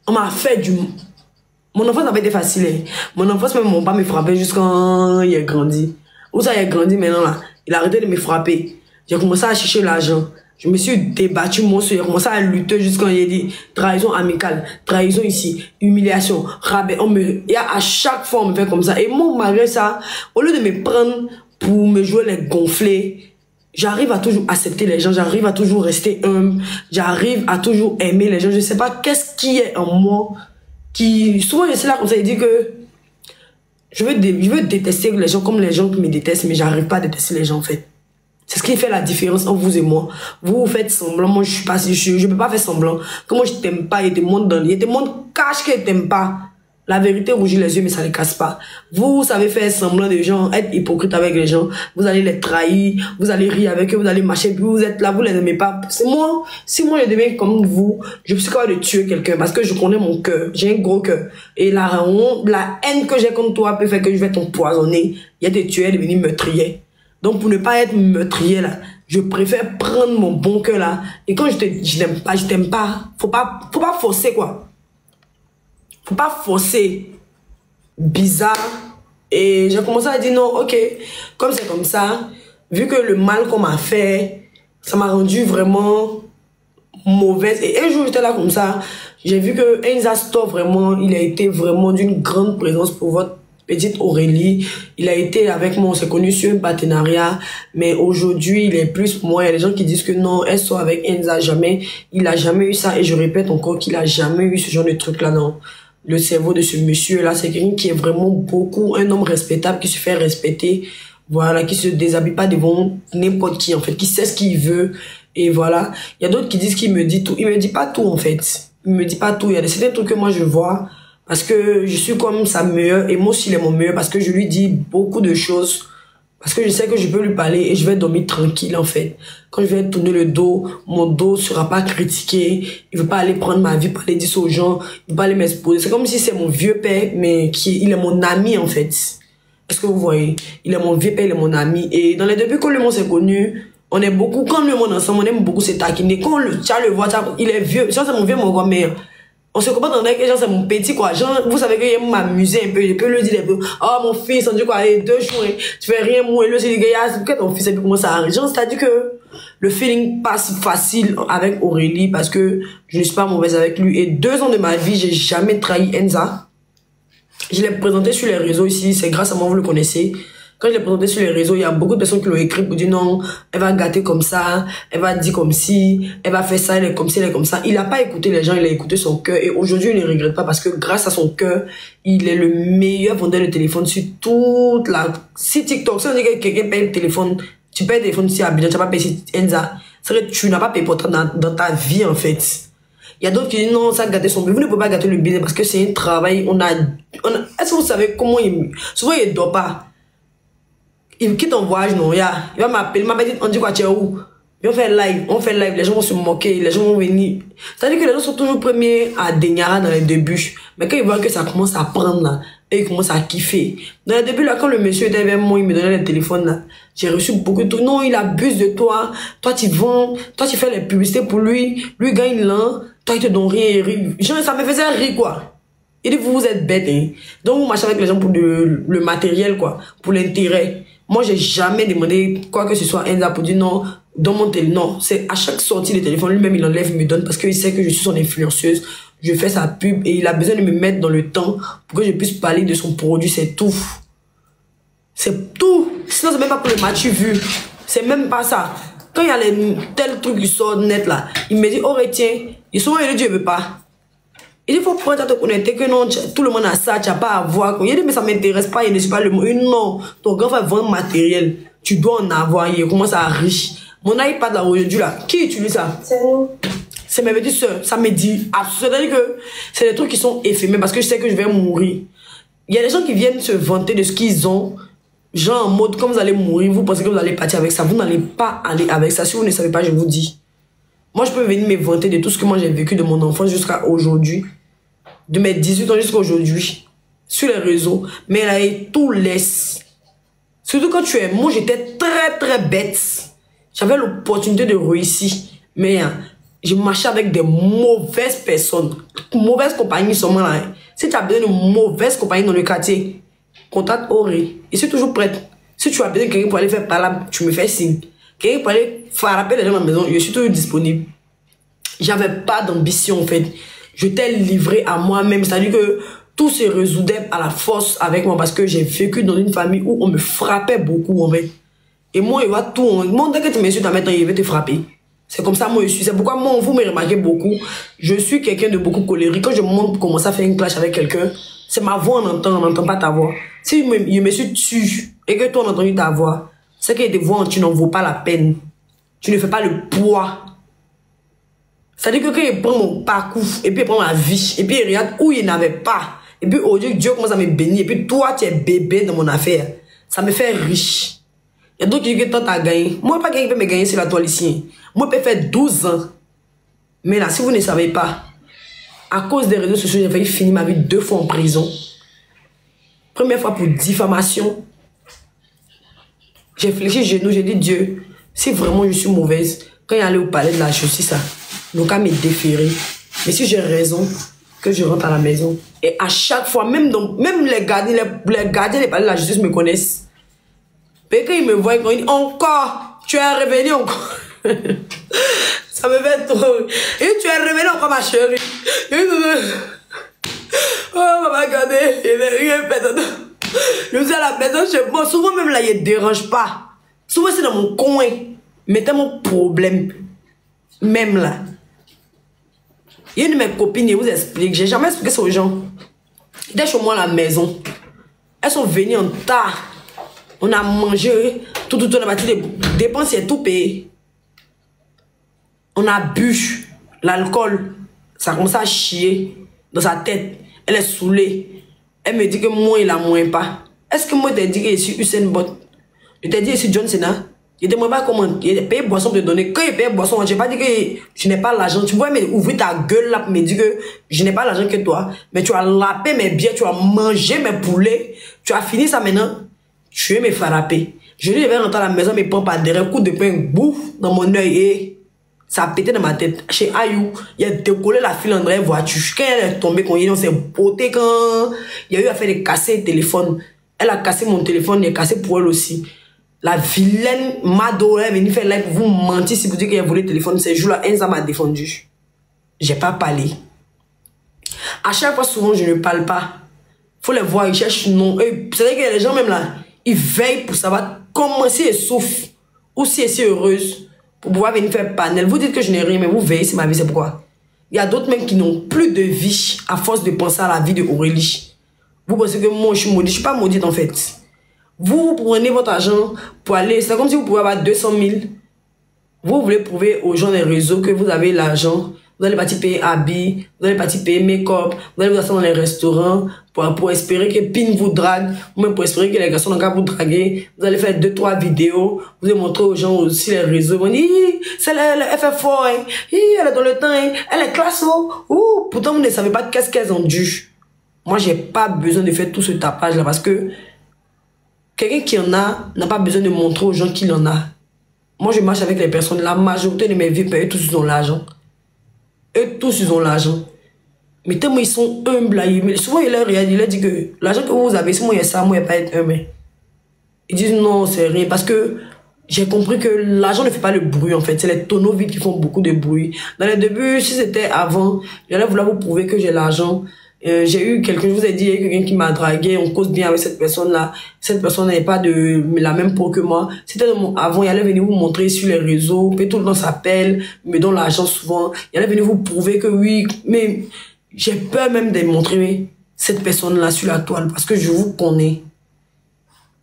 On m'a fait du... Mon enfance n'a pas été facile. Hein. Mon enfance, même mon père me frappait jusqu'à quand il a grandi. Où ça, il a grandi maintenant là? Il a arrêté de me frapper. J'ai commencé à chercher l'argent. Je me suis débattu, mon soeur. J'ai commencé à lutter jusqu'à quand il a dit trahison amicale, trahison ici, humiliation, rabais. Il y a à chaque fois, on me fait comme ça. Et moi, malgré ça, au lieu de me prendre pour me jouer les gonflés, j'arrive à toujours accepter les gens, j'arrive à toujours rester humble, j'arrive à toujours aimer les gens. Je ne sais pas qu'est-ce qui est en moi qui... Souvent, je sais là comme ça, il dit que je veux détester les gens comme les gens qui me détestent, mais j'arrive pas à détester les gens en fait. C'est ce qui fait la différence entre vous et moi. Vous faites semblant, moi je peux pas faire semblant. Que moi je t'aime pas, il te montre dans l'île, il te montre cache qu'il t'aime pas. La vérité rougit les yeux, mais ça ne les casse pas. Vous savez faire semblant de gens, être hypocrite avec les gens. Vous allez les trahir, vous allez rire avec eux, vous allez marcher, puis vous êtes là, vous les aimez pas. C'est moi, si moi je deviens comme vous, je suis capable de tuer quelqu'un parce que je connais mon cœur. J'ai un gros cœur. Et la honte, la haine que j'ai contre toi peut faire que je vais t'empoisonner. Il y a des tueurs devenus meurtriers. Donc pour ne pas être meurtrier là, je préfère prendre mon bon cœur là. Et quand je t'aime pas, faut pas forcer quoi. Faut pas forcer. Bizarre. Et j'ai commencé à dire non, ok, comme c'est comme ça, vu que le mal qu'on m'a fait, ça m'a rendu vraiment mauvaise. Et un jour j'étais là comme ça, j'ai vu que Enza Store vraiment, il a été vraiment d'une grande présence pour votre petite Aurélie. Il a été avec moi, on s'est connus sur un partenariat, mais aujourd'hui il est plus pour moi. Il y a des gens qui disent que non, elle sort avec Enza, jamais. Il a jamais eu ça, et je répète encore qu'il a jamais eu ce genre de truc là, non. Le cerveau de ce monsieur là, c'est quelqu'un qui est vraiment beaucoup un homme respectable, qui se fait respecter, voilà, qui se déshabille pas devant n'importe qui en fait, qui sait ce qu'il veut. Et voilà, il y a d'autres qui disent qu'il me dit tout. Il me dit pas tout en fait, il me dit pas tout. Il y a certains trucs que moi je vois parce que je suis comme sa meilleure, et moi aussi il est mon meilleur parce que je lui dis beaucoup de choses, parce que je sais que je peux lui parler et je vais dormir tranquille en fait. Quand je vais tourner le dos, mon dos sera pas critiqué. Il veut pas aller prendre ma vie, pas aller dire aux gens, il veut pas aller m'exposer. C'est comme si c'est mon vieux père, mais il est mon ami en fait. Est-ce que vous voyez? Il est mon vieux père, il est mon ami. Et dans les débuts quand le monde s'est connu, on est beaucoup, quand le monde ensemble, on aime beaucoup se taquiner. Quand tu le vois, il est vieux. Genre c'est mon vieux, mon grand-mère. On se comprend dans que genre c'est mon petit quoi. Genre, vous savez que j'aime m'amuser un peu. Je peux lui dire un peu, oh mon fils, on dit quoi, allez, 2 jours, hein, tu fais rien, moi, et lui, c'est dit, pourquoi ton fils, et puis comment ça arrive? Genre, c'est-à-dire que le feeling passe facile avec Aurélie parce que je ne suis pas mauvaise avec lui. Et 2 ans de ma vie, j'ai jamais trahi Enza. Je l'ai présenté sur les réseaux ici, c'est grâce à moi, vous le connaissez. Quand je l'ai présenté sur les réseaux, il y a beaucoup de personnes qui l'ont écrit pour dire non, elle va gâter comme ça, elle va dire comme si, elle va faire ça, elle est comme ci, elle est comme ça. Il n'a pas écouté les gens, il a écouté son cœur. Et aujourd'hui, il ne regrette pas parce que grâce à son cœur, il est le meilleur vendeur de téléphone sur toute la... Si TikTok, si on dit que quelqu'un paye le téléphone, tu payes le téléphone si Abidjan, tu n'as pas payé Enza. C'est vrai que tu n'as pas payé pourtant dans ta vie en fait. Il y a d'autres qui disent non, ça a gâté son business. Vous ne pouvez pas gâter le business parce que c'est un travail. Est-ce que vous savez comment il... Souvent, il ne dort pas. Il quitte en voyage, non, il va m'appeler, il m'a dit, on dit quoi, tu es où? On fait live, les gens vont se moquer, les gens vont venir. C'est-à-dire que les gens sont toujours premiers à Denyara dans les débuts. Mais quand ils voient que ça commence à prendre là, et ils commencent à kiffer. Dans les débuts là, quand le monsieur était avec moi, il me donnait le téléphone là, j'ai reçu beaucoup de trucs. Non, il abuse de toi, toi tu vends, toi tu fais les publicités pour lui gagne l'an, toi il te donne rien, genre ça me faisait rire quoi. Il dit vous êtes bêtes, hein. Donc vous marchez avec les gens pour le matériel quoi, pour l'intérêt. Moi, j'ai jamais demandé quoi que ce soit Enza pour dire non, dans mon téléphone. Non, c'est à chaque sortie de téléphone, lui-même, il enlève, il me donne parce qu'il sait que je suis son influenceuse. Je fais sa pub et il a besoin de me mettre dans le temps pour que je puisse parler de son produit. C'est tout. C'est tout. Sinon, c'est même pas pour le match vu. C'est même pas ça. Quand il y a les tels trucs qui sortent net là, il me dit, oh, retiens. Et souvent, il dit, je veux pas. Il dit, il faut prendre à te connecter, que non, tout le monde a ça, tu n'as pas à voir. Il dit, mais ça ne m'intéresse pas, il ne suit pas le mot. Non, ton grand frère vend matériel, tu dois en avoir, il commence à riche. Mon iPad là aujourd'hui là, qui utilise ça? C'est nous. C'est mes petites soeurs, ça me dit absolument. C'est-à-dire que c'est des trucs qui sont éphémères parce que je sais que je vais mourir. Il y a des gens qui viennent se vanter de ce qu'ils ont, genre en mode, quand vous allez mourir, vous pensez que vous allez partir avec ça. Vous n'allez pas aller avec ça. Si vous ne savez pas, je vous dis. Moi, je peux venir me vanter de tout ce que moi j'ai vécu de mon enfance jusqu'à aujourd'hui. De mes 18 ans jusqu'à aujourd'hui. Sur les réseaux. Mais là, tout laisse. Surtout quand tu es... Moi, j'étais très, très bête. J'avais l'opportunité de réussir. Mais je marchais avec des mauvaises personnes. Mauvaises compagnies seulement là. Hein. Si tu as besoin de mauvaises compagnies dans le quartier, contacte Auré. Je suis toujours prête. Si tu as besoin de quelqu'un pour aller faire par là, tu me fais signe. Quelqu'un pour aller frapper les gens dans la maison, je suis toujours disponible. J'avais pas d'ambition en fait. Je t'ai livré à moi-même. C'est-à-dire que tout se résoudait à la force avec moi parce que j'ai vécu dans une famille où on me frappait beaucoup en fait. Et moi, il va tout. Moi, dès que tu m'insultes, il va te frapper. C'est comme ça, moi, je suis. C'est pourquoi, moi, vous me remarquez beaucoup. Je suis quelqu'un de beaucoup colérique. Quand je monte pour commencer à faire une clash avec quelqu'un, c'est ma voix, on n'entend pas ta voix. Si je me suis dessus et que toi, on a entendu ta voix, c'est que des voix, tu n'en vaux pas la peine. Tu ne fais pas le poids. C'est-à-dire que quand il prend mon parcours, et puis il prend ma vie, et puis il regarde où il n'avait pas, et puis aujourd'hui, Dieu commence à me bénir, et puis toi, tu es bébé dans mon affaire. Ça me fait riche. Il y a d'autres qui disent que toi, tu as gagné. Moi, pas quelqu'un qui peut me gagner sur la toile ici. Moi, je peux faire 12 ans. Mais là, si vous ne savez pas, à cause des réseaux sociaux, j'ai failli finir ma vie 2 fois en prison. Première fois pour diffamation. J'ai fléchi genou, j'ai dit Dieu, si vraiment je suis mauvaise, quand il est allé au palais de la justice, le cas m'est déféré. Mais si j'ai raison, que je rentre à la maison. Et à chaque fois, même les gardiens des palais de la justice me connaissent. Et quand ils me voient, ils disent encore, tu es revenu encore. Ça me fait trop. Et tu es revenu encore, ma chérie. Oh, maman, regardez, il n'est rien fait. Je suis à la maison chez moi. Souvent, même là, il ne dérange pas. Souvent, c'est dans mon coin. Mettez mon problème. Même là. Il y a une de mes copines, je vous explique. J'ai jamais expliqué ça aux gens. Dès chez moi à la maison, elles sont venues en tas. On a mangé, tout, on a battu des dépenses, et tout payé. On a bu l'alcool. Ça commence à chier dans sa tête. Elle est saoulée. Elle me dit que moi, il a moins pas. Est-ce que moi, je t'ai dit que je suis Usain Bolt? Je t'ai dit que je suis John Cena? Je ne te demande pas comment. Il a payé boisson pour te donner. Quand il paye boisson, je n'ai pas dit que je n'ai pas l'argent. Tu vois, mais ouvrir ta gueule là pour me dire que je n'ai pas l'argent que toi. Mais tu as lapé mes biens, tu as mangé mes poulets. Tu as fini ça maintenant. Tu es me frapper. Je lui ai rentré à la maison, mais prends pas derrière, coup de poing, bouffe dans mon œil et ça a pété dans ma tête. Chez Ayou, il a décollé la file en voiture. Quand elle est tombée, quand on s'est botté, quand il y a eu à faire des casser le téléphone. Elle a cassé mon téléphone, il a cassé pour elle aussi. La vilaine Mado est venue faire live pour vous mentir si vous dites qu'elle a volé le téléphone. Ces jours-là, Enza m'a défendu. J'ai pas parlé. À chaque fois, souvent, je ne parle pas. Faut les voir, ils cherchent non. C'est-à-dire que les gens, même là, ils veillent pour savoir comment si elle souffre ou si elle est heureuse pour pouvoir venir faire panel. Vous dites que je n'ai rien, mais vous veillez sur ma vie, c'est pourquoi. Il y a d'autres même qui n'ont plus de vie à force de penser à la vie de Aurélie. Vous pensez que moi, je suis maudite. Je ne suis pas maudite, en fait. Vous prenez votre argent pour aller... C'est comme si vous pouvez avoir 200 000. Vous voulez prouver aux gens des réseaux que vous avez l'argent. Vous allez partir payer habits, vous allez partir payer make-up, vous allez vous asseoir dans les restaurants pour espérer que Pin vous drague, ou même pour espérer que les garçons n'ont qu'à vous draguer. Vous allez faire 2-3 vidéos, vous allez montrer aux gens aussi les réseaux. Vous allez dire, c'est elle fait fort, hein. Elle est dans le temps, hein. Elle est classe, oh. Pourtant, vous ne savez pas qu'est-ce qu'elles ont dû. Moi, j'ai pas besoin de faire tout ce tapage-là parce que quelqu'un qui en a n'a pas besoin de montrer aux gens qu'il en a. Moi, je marche avec les personnes. La majorité de mes vies, eux tous ils ont l'argent. Eux tous ils ont l'argent. Mais tellement ils sont humbles là. Mais souvent, il leur dit que l'argent que vous avez, si moi il y a ça, moi il n'y a pas être humble. Ils disent non, c'est rien. Parce que j'ai compris que l'argent ne fait pas le bruit en fait. C'est les tonneaux vides qui font beaucoup de bruit. Dans les débuts, si c'était avant, j'allais vouloir vous prouver que j'ai l'argent. J'ai eu quelqu'un, je vous ai dit, il y a quelqu'un qui m'a dragué, on cause bien avec cette personne-là. Cette personne n'est pas de la même peau que moi. C'était avant, il allait venir vous montrer sur les réseaux, puis tout le temps s'appelle, me donne l'argent souvent. Il allait venir vous prouver que oui, mais j'ai peur même de montrer cette personne-là sur la toile parce que je vous connais.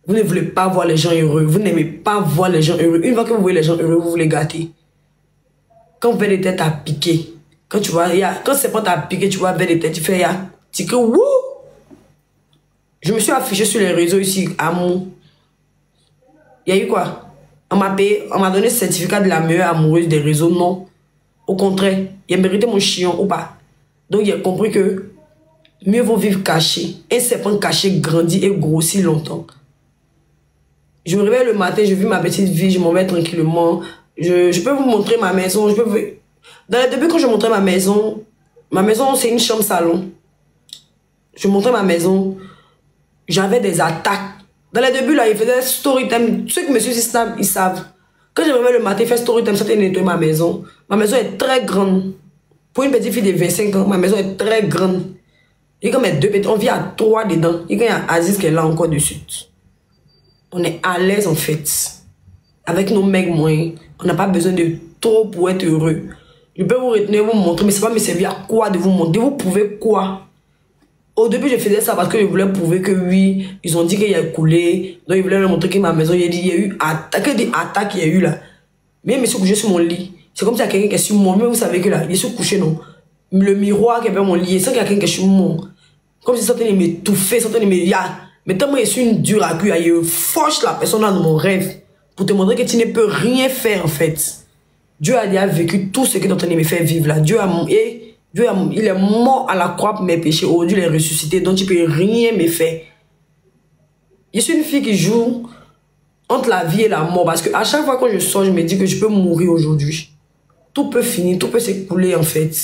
Vous ne voulez pas voir les gens heureux. Vous n'aimez pas voir les gens heureux. Une fois que vous voyez les gens heureux, vous voulez gâter. Quand vous faites des têtes à piquer, quand tu vois, quand c'est pas à piquer, tu vois, vers des têtes, tu fais, tu cries, wouh! Je me suis affiché sur les réseaux ici, amour. Il y a eu quoi? On m'a payé, on m'a donné le certificat de la meilleure amoureuse des réseaux, non. Au contraire, il a mérité mon chien ou pas. Donc, il a compris que mieux vaut vivre caché. Un serpent caché grandit et grossit longtemps. Je me réveille le matin, je vis ma petite vie, je m'en vais tranquillement. Je peux vous montrer ma maison, je peux... Dans les débuts, quand je montrais ma maison c'est une chambre salon. Je montrais ma maison, j'avais des attaques. Dans les débuts, là, ils faisaient story time. Ceux qui me suivent sur Snap, ils savent. Quand je me réveille le matin, faire story time, c'était nettoyer ma maison. Ma maison est très grande. Pour une petite fille de 25 ans, ma maison est très grande. Et comme mes deux petits, on vit à 3 dedans. Et quand il y a Aziz qui est là encore dessus. On est à l'aise en fait. Avec nos mecs moyens, on n'a pas besoin de trop pour être heureux. Je peux vous retenir, vous montrer, mais c'est pas me servir à quoi de vous montrer. Vous pouvez quoi? Au début, je faisais ça parce que je voulais prouver que oui, ils ont dit qu'il y a coulé. Donc, ils voulaient me montrer que ma maison, il y a eu attaque, des attaques qu'il y a eu là. Mais je me suis couché sur mon lit. C'est comme si il y a quelqu'un qui est sur moi. Mais vous savez que là, je suis couché, non. Le miroir qui est vers mon lit, c'est qu'il y a quelqu'un qui est sur moi. Comme si ça tenait m'étouffer, ça tenait me... Mais tellement je suis une dure à cuire, je force la personne dans mon rêve pour te montrer que tu ne peux rien faire en fait. Dieu a déjà vécu tout ce que tu es en train de me faire vivre là. Il est mort à la croix pour mes péchés. Aujourd'hui, il est ressuscité. Donc, tu ne peux rien me faire. Je suis une fille qui joue entre la vie et la mort. Parce qu'à chaque fois que je sors, je me dis que je peux mourir aujourd'hui. Tout peut finir, tout peut s'écouler en fait.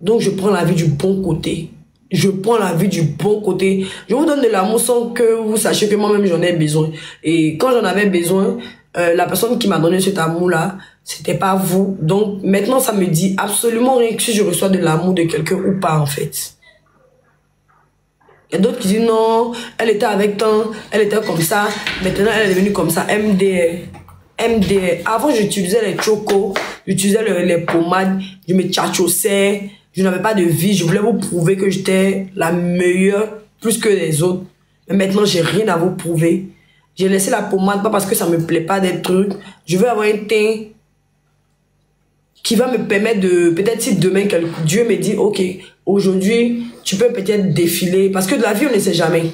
Donc, je prends la vie du bon côté. Je prends la vie du bon côté. Je vous donne de l'amour sans que vous sachiez que moi-même j'en ai besoin. Et quand j'en avais besoin, la personne qui m'a donné cet amour-là, c'était pas vous. Donc maintenant, ça me dit absolument rien que si je reçois de l'amour de quelqu'un ou pas en fait. Il y a d'autres qui disent non, elle était avec tant, elle était comme ça, maintenant elle est devenue comme ça, MDR. MDR. Avant, j'utilisais les chocos, j'utilisais les pommades, je me tchatchossais. Je n'avais pas de vie, je voulais vous prouver que j'étais la meilleure, plus que les autres. Mais maintenant, j'ai rien à vous prouver. J'ai laissé la pommade, pas parce que ça me plaît pas des trucs. Je veux avoir un teint qui va me permettre de... Peut-être si demain, Dieu me dit, ok, aujourd'hui, tu peux peut-être défiler. Parce que de la vie, on ne sait jamais.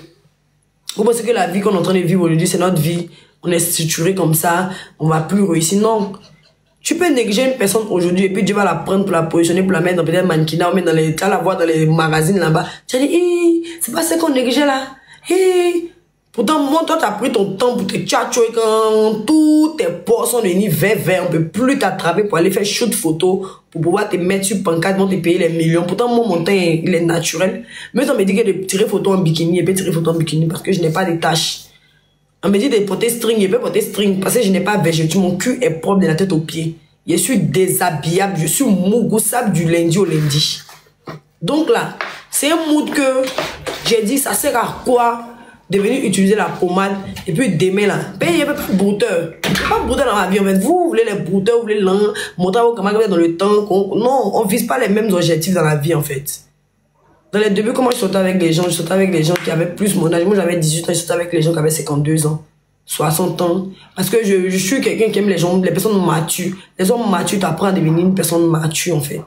Vous pensez que la vie qu'on est en train de vivre aujourd'hui, c'est notre vie. On est structuré comme ça, on va plus réussir. Non. Tu peux négliger une personne aujourd'hui et puis Dieu va la prendre pour la positionner, pour la mettre dans peut-être mannequinat ou mettre dans les... Tu vas la voir dans les magazines là-bas. Tu vas dire, c'est pas ça qu'on négligeait là. Pourtant, moi, toi, tu as pris ton temps pour te tchatchoyer quand tous tes pores sont devenus verts. On peut plus t'attraper pour aller faire shoot photo, pour pouvoir te mettre sur pancarte, vont te payer les millions. Pourtant, moi, mon teint, il est naturel. Mais on me dit que de tirer photo en bikini, et puis tirer photo en bikini parce que je n'ai pas de taches. On me dit de porter string, je peux porter string parce que je n'ai pas végétu. Mon cul est propre de la tête aux pieds. Je suis déshabillable, je suis mougoussable du lundi au lundi. Donc là, c'est un mood que j'ai dit, ça sert à quoi de venir utiliser la pommade et puis demain là, il n'y a pas de brouteur. Il n'y a pas de brouteur dans la vie en fait. Vous voulez les brouteurs, vous voulez montrer à vos camarades dans le temps. Non, on ne vise pas les mêmes objectifs dans la vie en fait. Dans les débuts, comment je sortais avec les gens, je sortais avec les gens qui avaient plus mon âge. Moi, j'avais 18 ans, je sortais avec les gens qui avaient 52 ans, 60 ans. Parce que je suis quelqu'un qui aime les gens, les personnes matures. Les hommes matures, tu apprends à devenir une personne mature, en fait.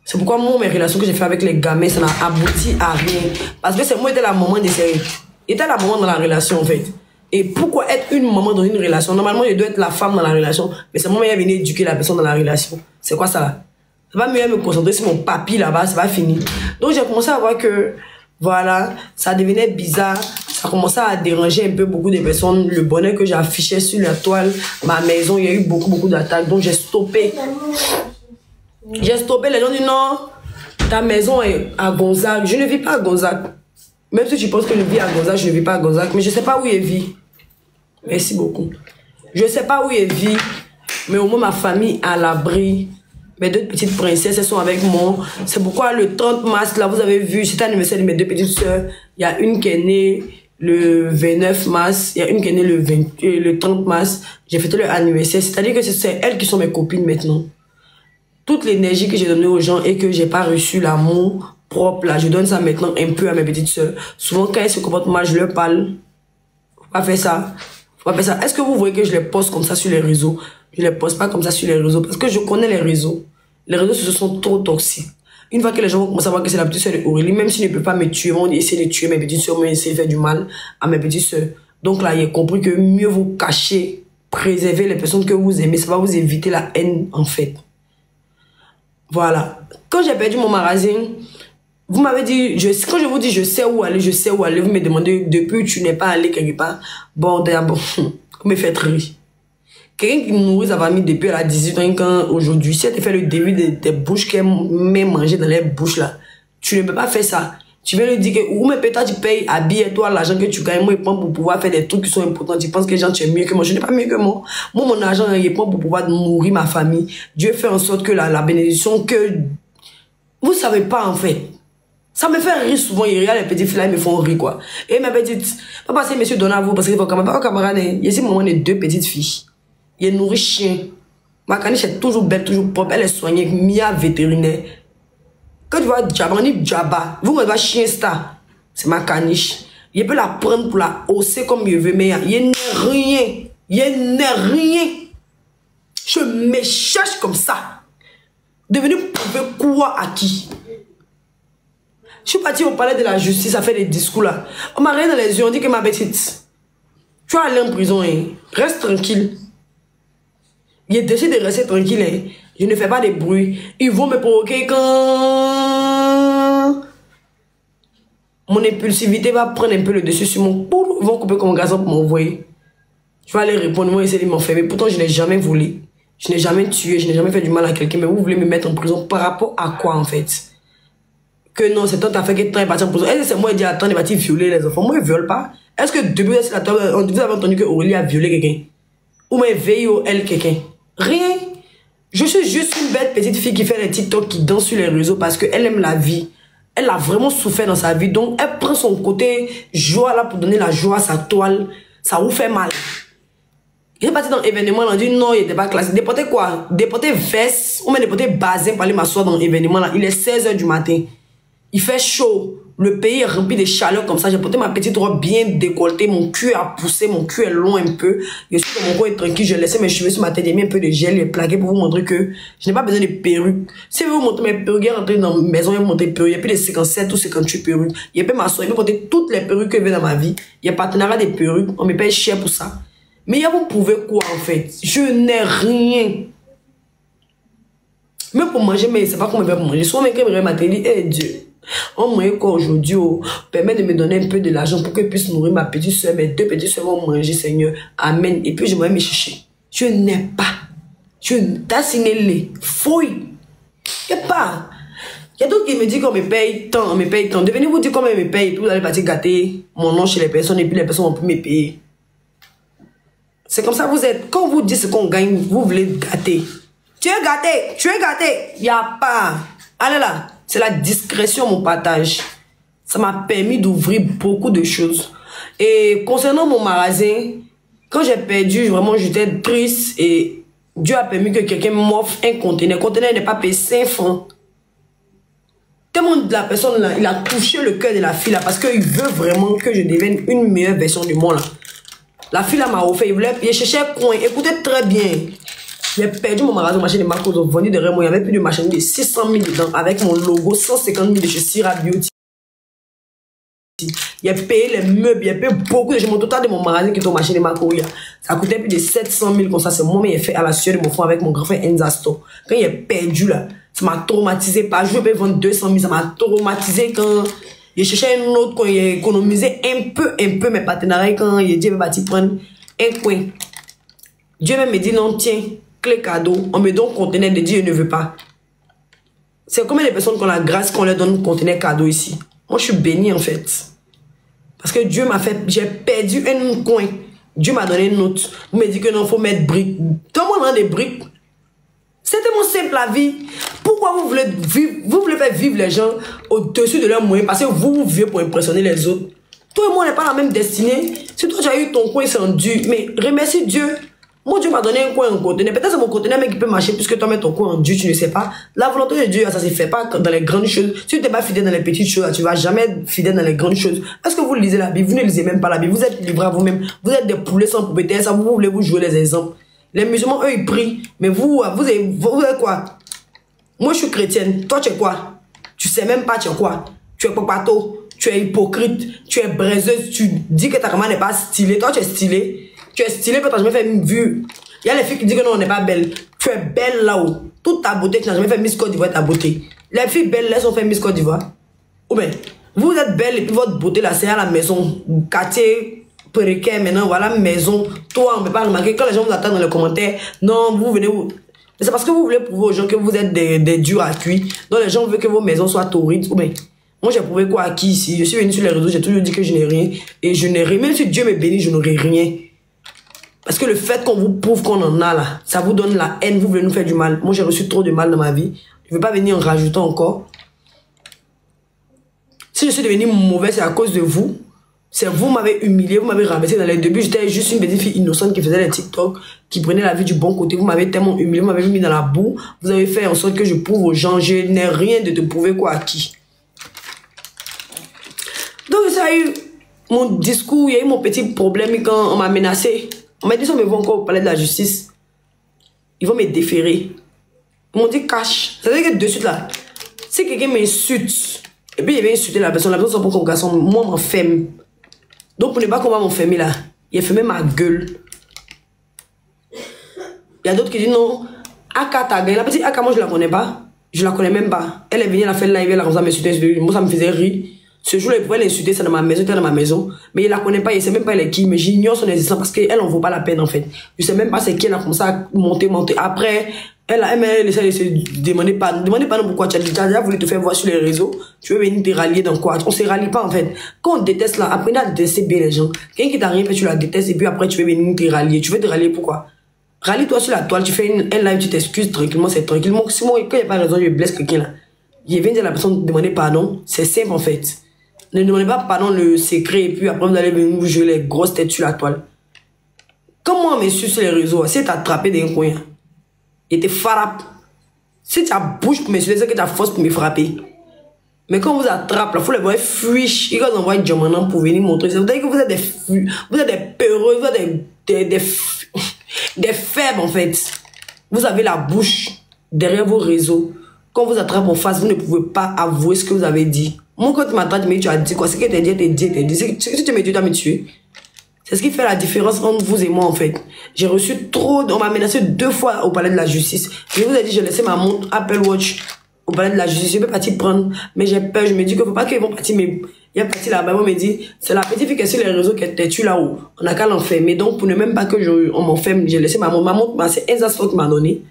C'est pourquoi, moi, mes relations que j'ai fait avec les gamins, ça n'a abouti à rien. Parce que c'est moi qui étais la maman de ces... J'étais la maman dans la relation, en fait. Et pourquoi être une maman dans une relation? Normalement, je dois être la femme dans la relation. Mais c'est moi qui viens éduquer la personne dans la relation. C'est quoi ça, là? Ça va mieux me concentrer sur mon papy là-bas, ça va finir. Donc j'ai commencé à voir que, voilà, ça devenait bizarre. Ça commençait à déranger un peu beaucoup de personnes. Le bonheur que j'affichais sur la toile, ma maison, il y a eu beaucoup d'attaques. Donc j'ai stoppé. J'ai stoppé. Les gens disent non, ta maison est à Gonzague. Je ne vis pas à Gonzague. Même si tu penses que je vis à Gonzague, je ne vis pas à Gonzague. Mais je ne sais pas où il vit. Merci beaucoup. Je ne sais pas où il vit. Mais au moins ma famille est à l'abri. Mes deux petites princesses, elles sont avec moi. C'est pourquoi le 30 mars, là, vous avez vu, c'était l'anniversaire de mes deux petites sœurs. Il y a une qui est née le 29 mars, il y a une qui est née le 30 mars. J'ai fêté leur anniversaire. C'est-à-dire que c'est elles qui sont mes copines maintenant. Toute l'énergie que j'ai donnée aux gens et que j'ai pas reçu l'amour propre, là, je donne ça maintenant un peu à mes petites sœurs. Souvent, quand elles se comportent mal, je leur parle. Faut pas faire ça. Faut pas faire ça. Est-ce que vous voyez que je les poste comme ça sur les réseaux? Je les poste pas comme ça sur les réseaux parce que je connais les réseaux. Les réseaux sociaux sont trop toxiques. Une fois que les gens vont commencer à voir que c'est la petite soeur d'Aurélie, même s'ils ne peuvent pas me tuer, ils vont essayer de tuer mes petites soeurs, mais essayer de faire du mal à mes petites soeurs. Donc là, j'ai compris que mieux vous cacher, préserver les personnes que vous aimez, ça va vous éviter la haine en fait. Voilà. Quand j'ai perdu mon magasin, vous m'avez dit, quand je vous dis je sais où aller, vous me demandez depuis tu n'es pas allé quelque part. Bon, d'abord, vous me faites rire. Quelqu'un qui nourrit sa famille depuis elle a 18 ans, quand aujourd'hui, si elle te fait le début des bouches qu'elle met manger dans les bouches là, tu ne peux pas faire ça. Tu viens lui dire que, ou même peut-être tu payes, habille-toi, l'argent que tu gagnes, moi, il prend pour pouvoir faire des trucs qui sont importants. Tu penses que les gens, tu es mieux que moi. Je n'ai pas mieux que moi. Moi, mon argent, il prend pour pouvoir nourrir ma famille. Dieu fait en sorte que la bénédiction que, vous savez pas, en fait. Ça me fait rire souvent, il regarde les petits filles là, ils me font rire, quoi. Et ma petite, pas passer, monsieur, donne à vous, parce qu'il faut quand même pas camarade, ici, moi, on est 2 petites filles. Il nourrit chien. Ma caniche est toujours belle, toujours propre, elle est soignée, Mia vétérinaire. Quand tu vois Djabani Djaba, vous voyez chien star, c'est ma caniche. Il peut la prendre pour la hausser comme il veut, mais il n'est rien. Il n'est rien. Je me cherche comme ça. Devenu prouver quoi à qui? Je suis partie au palais de la justice à faire des discours là. On m'a regardé dans les yeux, on dit que ma petite, tu vas aller en prison, hein. Reste tranquille. Il est décidé de rester tranquille, hein. Je ne fais pas de bruit. Ils vont me provoquer quand mon impulsivité va prendre un peu le dessus sur mon... Ils vont couper comme un gazon pour m'envoyer. Je vais aller répondre, moi, essayer de m'enfermer. Pourtant, je n'ai jamais volé. Je n'ai jamais tué, je n'ai jamais fait du mal à quelqu'un. Mais vous voulez me mettre en prison par rapport à quoi, en fait? Que non, c'est tant t'as fait que tant est parti en prison. Est-ce que c'est moi qui dis à tant est parti violer les enfants? Moi, je ne viole pas. Est-ce que depuis la table, vous avez entendu que Aurélie a violé quelqu'un? Ou mais veille ou elle quelqu'un? Rien. Je suis juste une bête petite fille qui fait des TikTok, qui danse sur les réseaux parce qu'elle aime la vie. Elle a vraiment souffert dans sa vie. Donc, elle prend son côté joie là pour donner la joie à sa toile. Ça vous fait mal. Il est parti dans l'événement, on a dit non, il n'était pas classé. Déporté quoi? Déporté veste ou même déporté basin pour aller m'asseoir dans l'événement là. Il est 16 h du matin. Il fait chaud. Le pays est rempli de chaleur comme ça. J'ai porté ma petite robe bien décolletée. Mon cul a poussé. Mon cul est long un peu. Je suis dans mon coin tranquille. Je laissais mes cheveux sur ma tête. J'ai mis un peu de gel et plaqué pour vous montrer que je n'ai pas besoin de perruques. Si vous montrer mes perruques, rentrer dans ma maison et montrer perruques. Il y a plus de 57 ou 58 perruques. Il peut m'asseoir. Il peut porter toutes les perruques que je veux dans ma vie. Il y a partenariat des perruques. On me paye cher pour ça. Mais il y a vous pouvez quoi en fait? Je n'ai rien. Même pour manger, mais c'est pas qu'on me fait pour manger. Soit même que me dit, eh Dieu. On moyen qu'aujourd'hui, permet de me donner un peu de l'argent pour que je puisse nourrir ma petite soeur. Mes 2 petites soeurs vont manger, Seigneur. Amen. Et puis, je vais me chercher. Je n'ai pas. T'as signé les fouilles. Il n'y a pas. Il y a d'autres qui me disent qu'on me paye tant, on me paye tant. Devenez vous dire combien me paye. Puis vous allez partir gâter mon nom chez les personnes et puis les personnes vont plus me payer. C'est comme ça vous êtes. Quand vous dites ce qu'on gagne, vous voulez gâter. Tu es gâté. Tu es gâté. Il n'y a pas. Allez là. C'est la discrétion, mon partage. Ça m'a permis d'ouvrir beaucoup de choses. Et concernant mon magasin, quand j'ai perdu, vraiment, j'étais triste. Et Dieu a permis que quelqu'un m'offre un conteneur. Le conteneur n'est pas payé 5 francs. Tellement de la personne là, il a touché le cœur de la fille là. Parce qu'il veut vraiment que je devienne une meilleure version de moi là. La fille là m'a offert. Il cherchait un coin. Écoutez très bien. J'ai perdu mon magasin, machine de Marcos, vendu derrière moi. Il y avait plus de machine de 600 000 dedans avec mon logo, 150 000 de chez Syrah Beauty. Il a payé les meubles, il a payé beaucoup de choses. Mon total de mon magasin qui est au machine de Marcos, ça coûtait plus de 700 000 comme ça. C'est moi, mais il a fait à la sueur de mon frère avec mon grand frère Enzasto. Quand il a perdu là, ça m'a traumatisé. Par jour, je peux vendre 200 000. Ça m'a traumatisé quand il cherchait un autre coin. Il a économisé un peu mes partenariats quand il a dit qu'il va prendre un coin. Dieu même me dit non, tiens. Clé cadeau, on me donne conteneur de Dieu, je ne veux pas. C'est combien de personnes qui ont la grâce qu'on leur donne conteneur cadeau ici? Moi, je suis béni en fait. Parce que Dieu m'a fait, j'ai perdu un coin. Dieu m'a donné une autre. Vous me dites que non, il faut mettre briques. Tout le monde a des briques. C'est tellement simple la vie. Pourquoi vous voulez vivre, vous voulez faire vivre les gens au-dessus de leurs moyens? Parce que vous vivez pour impressionner les autres. Toi et moi, on n'est pas la même destinée. Si toi, tu as eu ton coin, c'est rendu. Mais remercie Dieu. Moi, Dieu m'a donné un coin en conteneur. Peut-être c'est mon conteneur, mais qui peut marcher puisque toi, mets ton coin en Dieu, tu ne sais pas. La volonté de Dieu, ça ne se fait pas dans les grandes choses. Si tu n'es pas fidèle dans les petites choses, tu ne vas jamais être fidèle dans les grandes choses. Est-ce que vous lisez la Bible? Vous ne lisez même pas la Bible. Vous êtes livrés à vous-même. Vous êtes des poulets sans propriétaire. Ça, vous voulez vous jouer les exemples. Les musulmans, eux, ils prient. Mais vous êtes quoi? Moi, je suis chrétienne. Toi, tu es quoi? Tu sais même pas tu es quoi? Tu es papato. Tu es hypocrite. Tu es braiseuse. Tu dis que ta maman n'est pas stylée. Toi, tu es stylée. Tu es stylée, mais tu n'as jamais fait une vue. Il y a les filles qui disent que non, on n'est pas belle. Tu es belle là-haut. Toute ta beauté, tu n'as jamais fait Miss Côte d'Ivoire, ta beauté. Les filles belles, elles ont fait Miss Côte d'Ivoire. Ou bien, vous êtes belle et puis votre beauté là, c'est à la maison, quartier, précaire maintenant, voilà maison. Toi, on ne peut pas remarquer. Quand les gens vous attendent dans les commentaires, non, vous venez vous... C'est parce que vous voulez prouver aux gens que vous êtes des durs à cuire. Donc les gens veulent que vos maisons soient torrides. Ou bien, moi j'ai prouvé quoi à qui ici? Je suis venu sur les réseaux, j'ai toujours dit que je n'ai rien. Et je n'ai rien. Même si Dieu me bénit, je n'aurai rien. Parce que le fait qu'on vous prouve qu'on en a là, ça vous donne la haine, vous voulez nous faire du mal. Moi j'ai reçu trop de mal dans ma vie. Je ne veux pas venir en rajoutant encore. Si je suis devenue mauvaise, c'est à cause de vous. C'est vous m'avez humilié, vous m'avez rabaissé dans les débuts. J'étais juste une petite fille innocente qui faisait les TikTok, qui prenait la vie du bon côté. Vous m'avez tellement humilié, vous m'avez mis dans la boue. Vous avez fait en sorte que je prouve aux gens. Je n'ai rien de te prouver quoi à qui. Donc ça a eu mon discours, il y a eu mon petit problème quand on m'a menacé. On m'a dit si on me voit encore au palais de la justice, ils vont me déférer. Ils m'ont dit cash. Ça veut dire que de suite là, si quelqu'un m'insulte, et puis il va insulter la personne c'est pour convocation, moi je m'enferme. Donc pour ne pas qu'on va m'enfermer là, il a fermé ma gueule. Il y a d'autres qui disent non, Aka t'a gagné. La petite Aka, moi je la connais pas. Je la connais même pas. Elle est venue, elle a fait le live, elle a commencé à m'insulter. Moi ça me faisait rire. Ce jour-là, il pouvait l'insulter, c'est dans ma maison, c'était dans ma maison. Mais il la connaît pas, il sait même pas elle est qui. Mais j'ignore son existence parce qu'elle en vaut pas la peine en fait. Je sais même pas c'est qui, elle a commencé à monter. Après, elle essaie de se demander pardon. Demandez pardon pourquoi tu as déjà voulu te faire voir sur les réseaux. Tu veux venir te rallier dans quoi? On se rallie pas en fait. Quand on déteste là, apprenez à détester bien les gens. Quelqu'un qui t'a rien fait, tu la détestes et puis après tu veux venir te rallier. Tu veux te rallier pourquoi? Rallie-toi sur la toile, tu fais un live, tu t'excuses tranquillement, c'est tranquillement. Si moi, quand il n'y a pas raison, je blesse quelqu'un là. Il vient dire à la personne de demander pardon, c'est simple en fait. Ne demandez pas pardon le secret et puis après vous allez venir vous jouer les grosses têtes sur la toile. Comme moi, on sur les réseaux, si tu as attrapé d'un coin, il te frappe. Si tu as bouche pour me suivre, c'est que tu as force pour me frapper. Mais quand on vous attrape, il faut les voir fuir. Ils vous envoient du maintenant pour venir montrer. Ça veut dire que vous êtes des peureux, vous êtes des faibles en fait. Vous avez la bouche derrière vos réseaux. Quand on vous attrape en face, vous ne pouvez pas avouer ce que vous avez dit. Moi, quand tu m'attrapes, tu as dit quoi? Ce que tu as dit, tu as dit. Si tu me dis, tu as me tué. C'est ce qui fait la différence entre vous et moi, en fait. J'ai reçu trop... On m'a menacé 2 fois au palais de la justice. Je vous ai dit, j'ai laissé ma montre Apple Watch au palais de la justice. Je peux partir prendre, mais j'ai peur. Je me dis qu'il ne faut pas qu'ils vont partir, mais il y a parti là-bas. On me dit, c'est la petite fille qui est sur les réseaux qui est tue là-haut. On n'a qu'à l'enfermer. Donc, pour ne même pas que on m'enferme, j'ai laissé ma montre. Ma montre, c'est Enza qui m'a donné.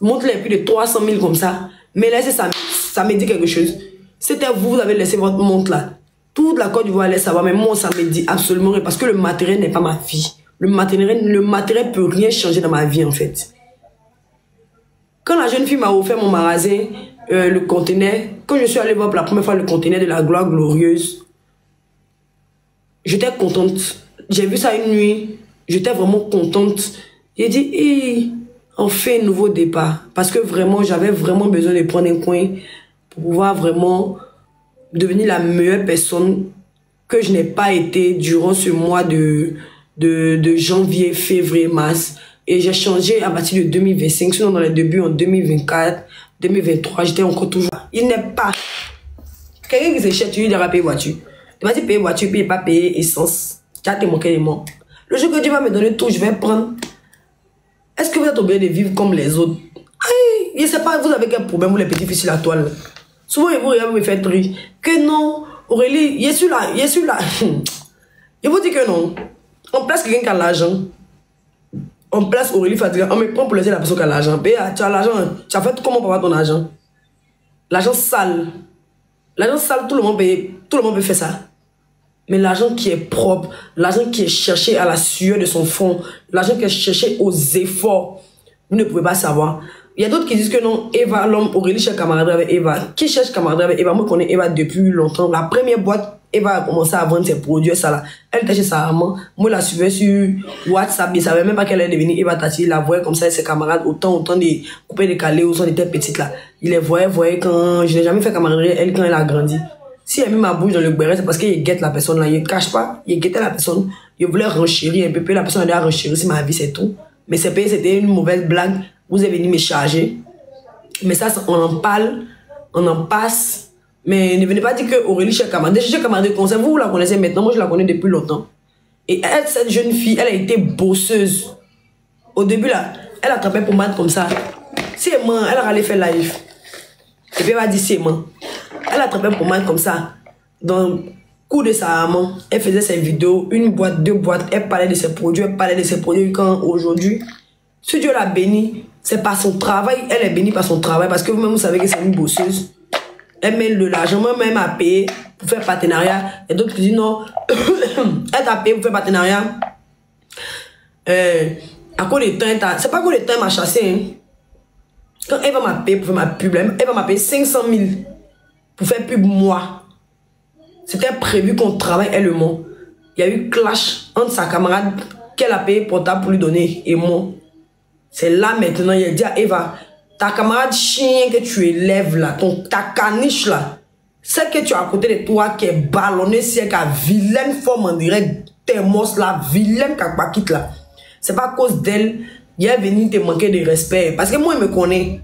Montre les plus de 300 000 comme ça. Mais là, ça me dit quelque chose. C'était vous, vous avez laissé votre montre là. Toute la Côte d'Ivoire allait savoir, mais moi, ça me dit absolument rien. Parce que le matériel n'est pas ma vie. Le matériel peut rien changer dans ma vie, en fait. Quand la jeune fille m'a offert mon magasin, le conteneur, quand je suis allée voir pour la première fois le conteneur de la gloire glorieuse, j'étais contente. J'ai vu ça une nuit. J'étais vraiment contente. J'ai dit, on fait un nouveau départ. Parce que vraiment, j'avais vraiment besoin de prendre un coin pour pouvoir vraiment devenir la meilleure personne que je n'ai pas été durant ce mois de janvier, février, mars. Et j'ai changé à partir de 2025. Sinon, dans les débuts, en 2024, 2023, j'étais encore toujours... Il n'est pas... Quelqu'un qui s'achète, tu lui diras payer voiture. Tu vas dire payer voiture, puis il pas payer essence. Tu as te moqué de moi. Le jour que Dieu va me donner tout, je vais prendre. Est-ce que vous êtes obligé de vivre comme les autres? Aïe, je ne sais pas, vous avez quel problème, vous les petits filles sur la toile. Souvent, vous regardez, me faites rire. Que non, Aurélie, je suis là. Je vous dis que non. On place quelqu'un qui a l'argent. On place Aurélie Fatiga. On me prend pour laisser la personne qui a l'argent. Tu as l'argent. Tu as fait comment pour avoir ton argent? L'argent sale. L'argent sale, tout le monde peut faire ça. Mais l'argent qui est propre, l'argent qui est cherché à la sueur de son front, l'argent qui est cherché aux efforts, vous ne pouvez pas savoir. Il y a d'autres qui disent que non, Eva, l'homme, Aurélie cherche camaraderie avec Eva. Qui cherche camaraderie avec Eva? Moi, je connais Eva depuis longtemps. La première boîte, Eva a commencé à vendre ses produits, ça là. Elle était chez sa maman. Moi, je la suivais sur WhatsApp. Je ne savais même pas qu'elle allait devenir Eva Tati. Il la voyait comme ça avec ses camarades, autant de couper des calés, où on était petites là. Il les voyait quand... Je n'ai jamais fait camaraderie, elle, quand elle a grandi. Si elle met ma bouche dans le béret, c'est parce qu'il guette la personne là. Il ne cache pas, il guettait la personne. Il voulait renchérir un peu, puis la personne allait renchérir sur ma vie, c'est tout. Mais c'était une mauvaise blague. Vous êtes venu me charger. Mais ça, on en parle, on en passe. Mais ne venez pas dire que Aurélie cherche camaraderie. Cherche camaraderie comme ça, vous la connaissez maintenant, moi je la connais depuis longtemps. Et elle, cette jeune fille, elle a été bosseuse. Au début là, elle attrapait pour mal comme ça. Si elle ment, elle allait faire live. Et puis elle va dire si elle ment. Elle attrapait pour mal comme ça. Donc, coup de sa maman. Elle faisait ses vidéos, une boîte, deux boîtes. Elle parlait de ses produits, quand aujourd'hui, si Dieu l'a bénie, c'est par son travail. Elle est bénie par son travail parce que vous-même, vous savez que c'est une bosseuse. Elle met de l'argent, moi-même à payer pour faire partenariat. Et d'autres qui disent non, elle t'a payé pour faire partenariat. À cause du temps, c'est pas à cause du temps elle m'a chassé. Hein. Quand elle va m'appeler pour faire ma pub, elle va m'appeler 500 000 pour faire pub moi. C'était prévu qu'on travaille elle et moi. Il y a eu clash entre sa camarade qu'elle a payé portable pour lui donner et moi. C'est là maintenant, il a dit à Eva, ta camarade chien que tu élèves là, ta caniche là, celle que tu as à côté de toi qui est ballonnée, c'est qu'à vilaine forme en direct, tes monstres là, vilaine kakpakite là. C'est pas à cause d'elle, il est venu te manquer de respect. Parce que moi, il me connaît.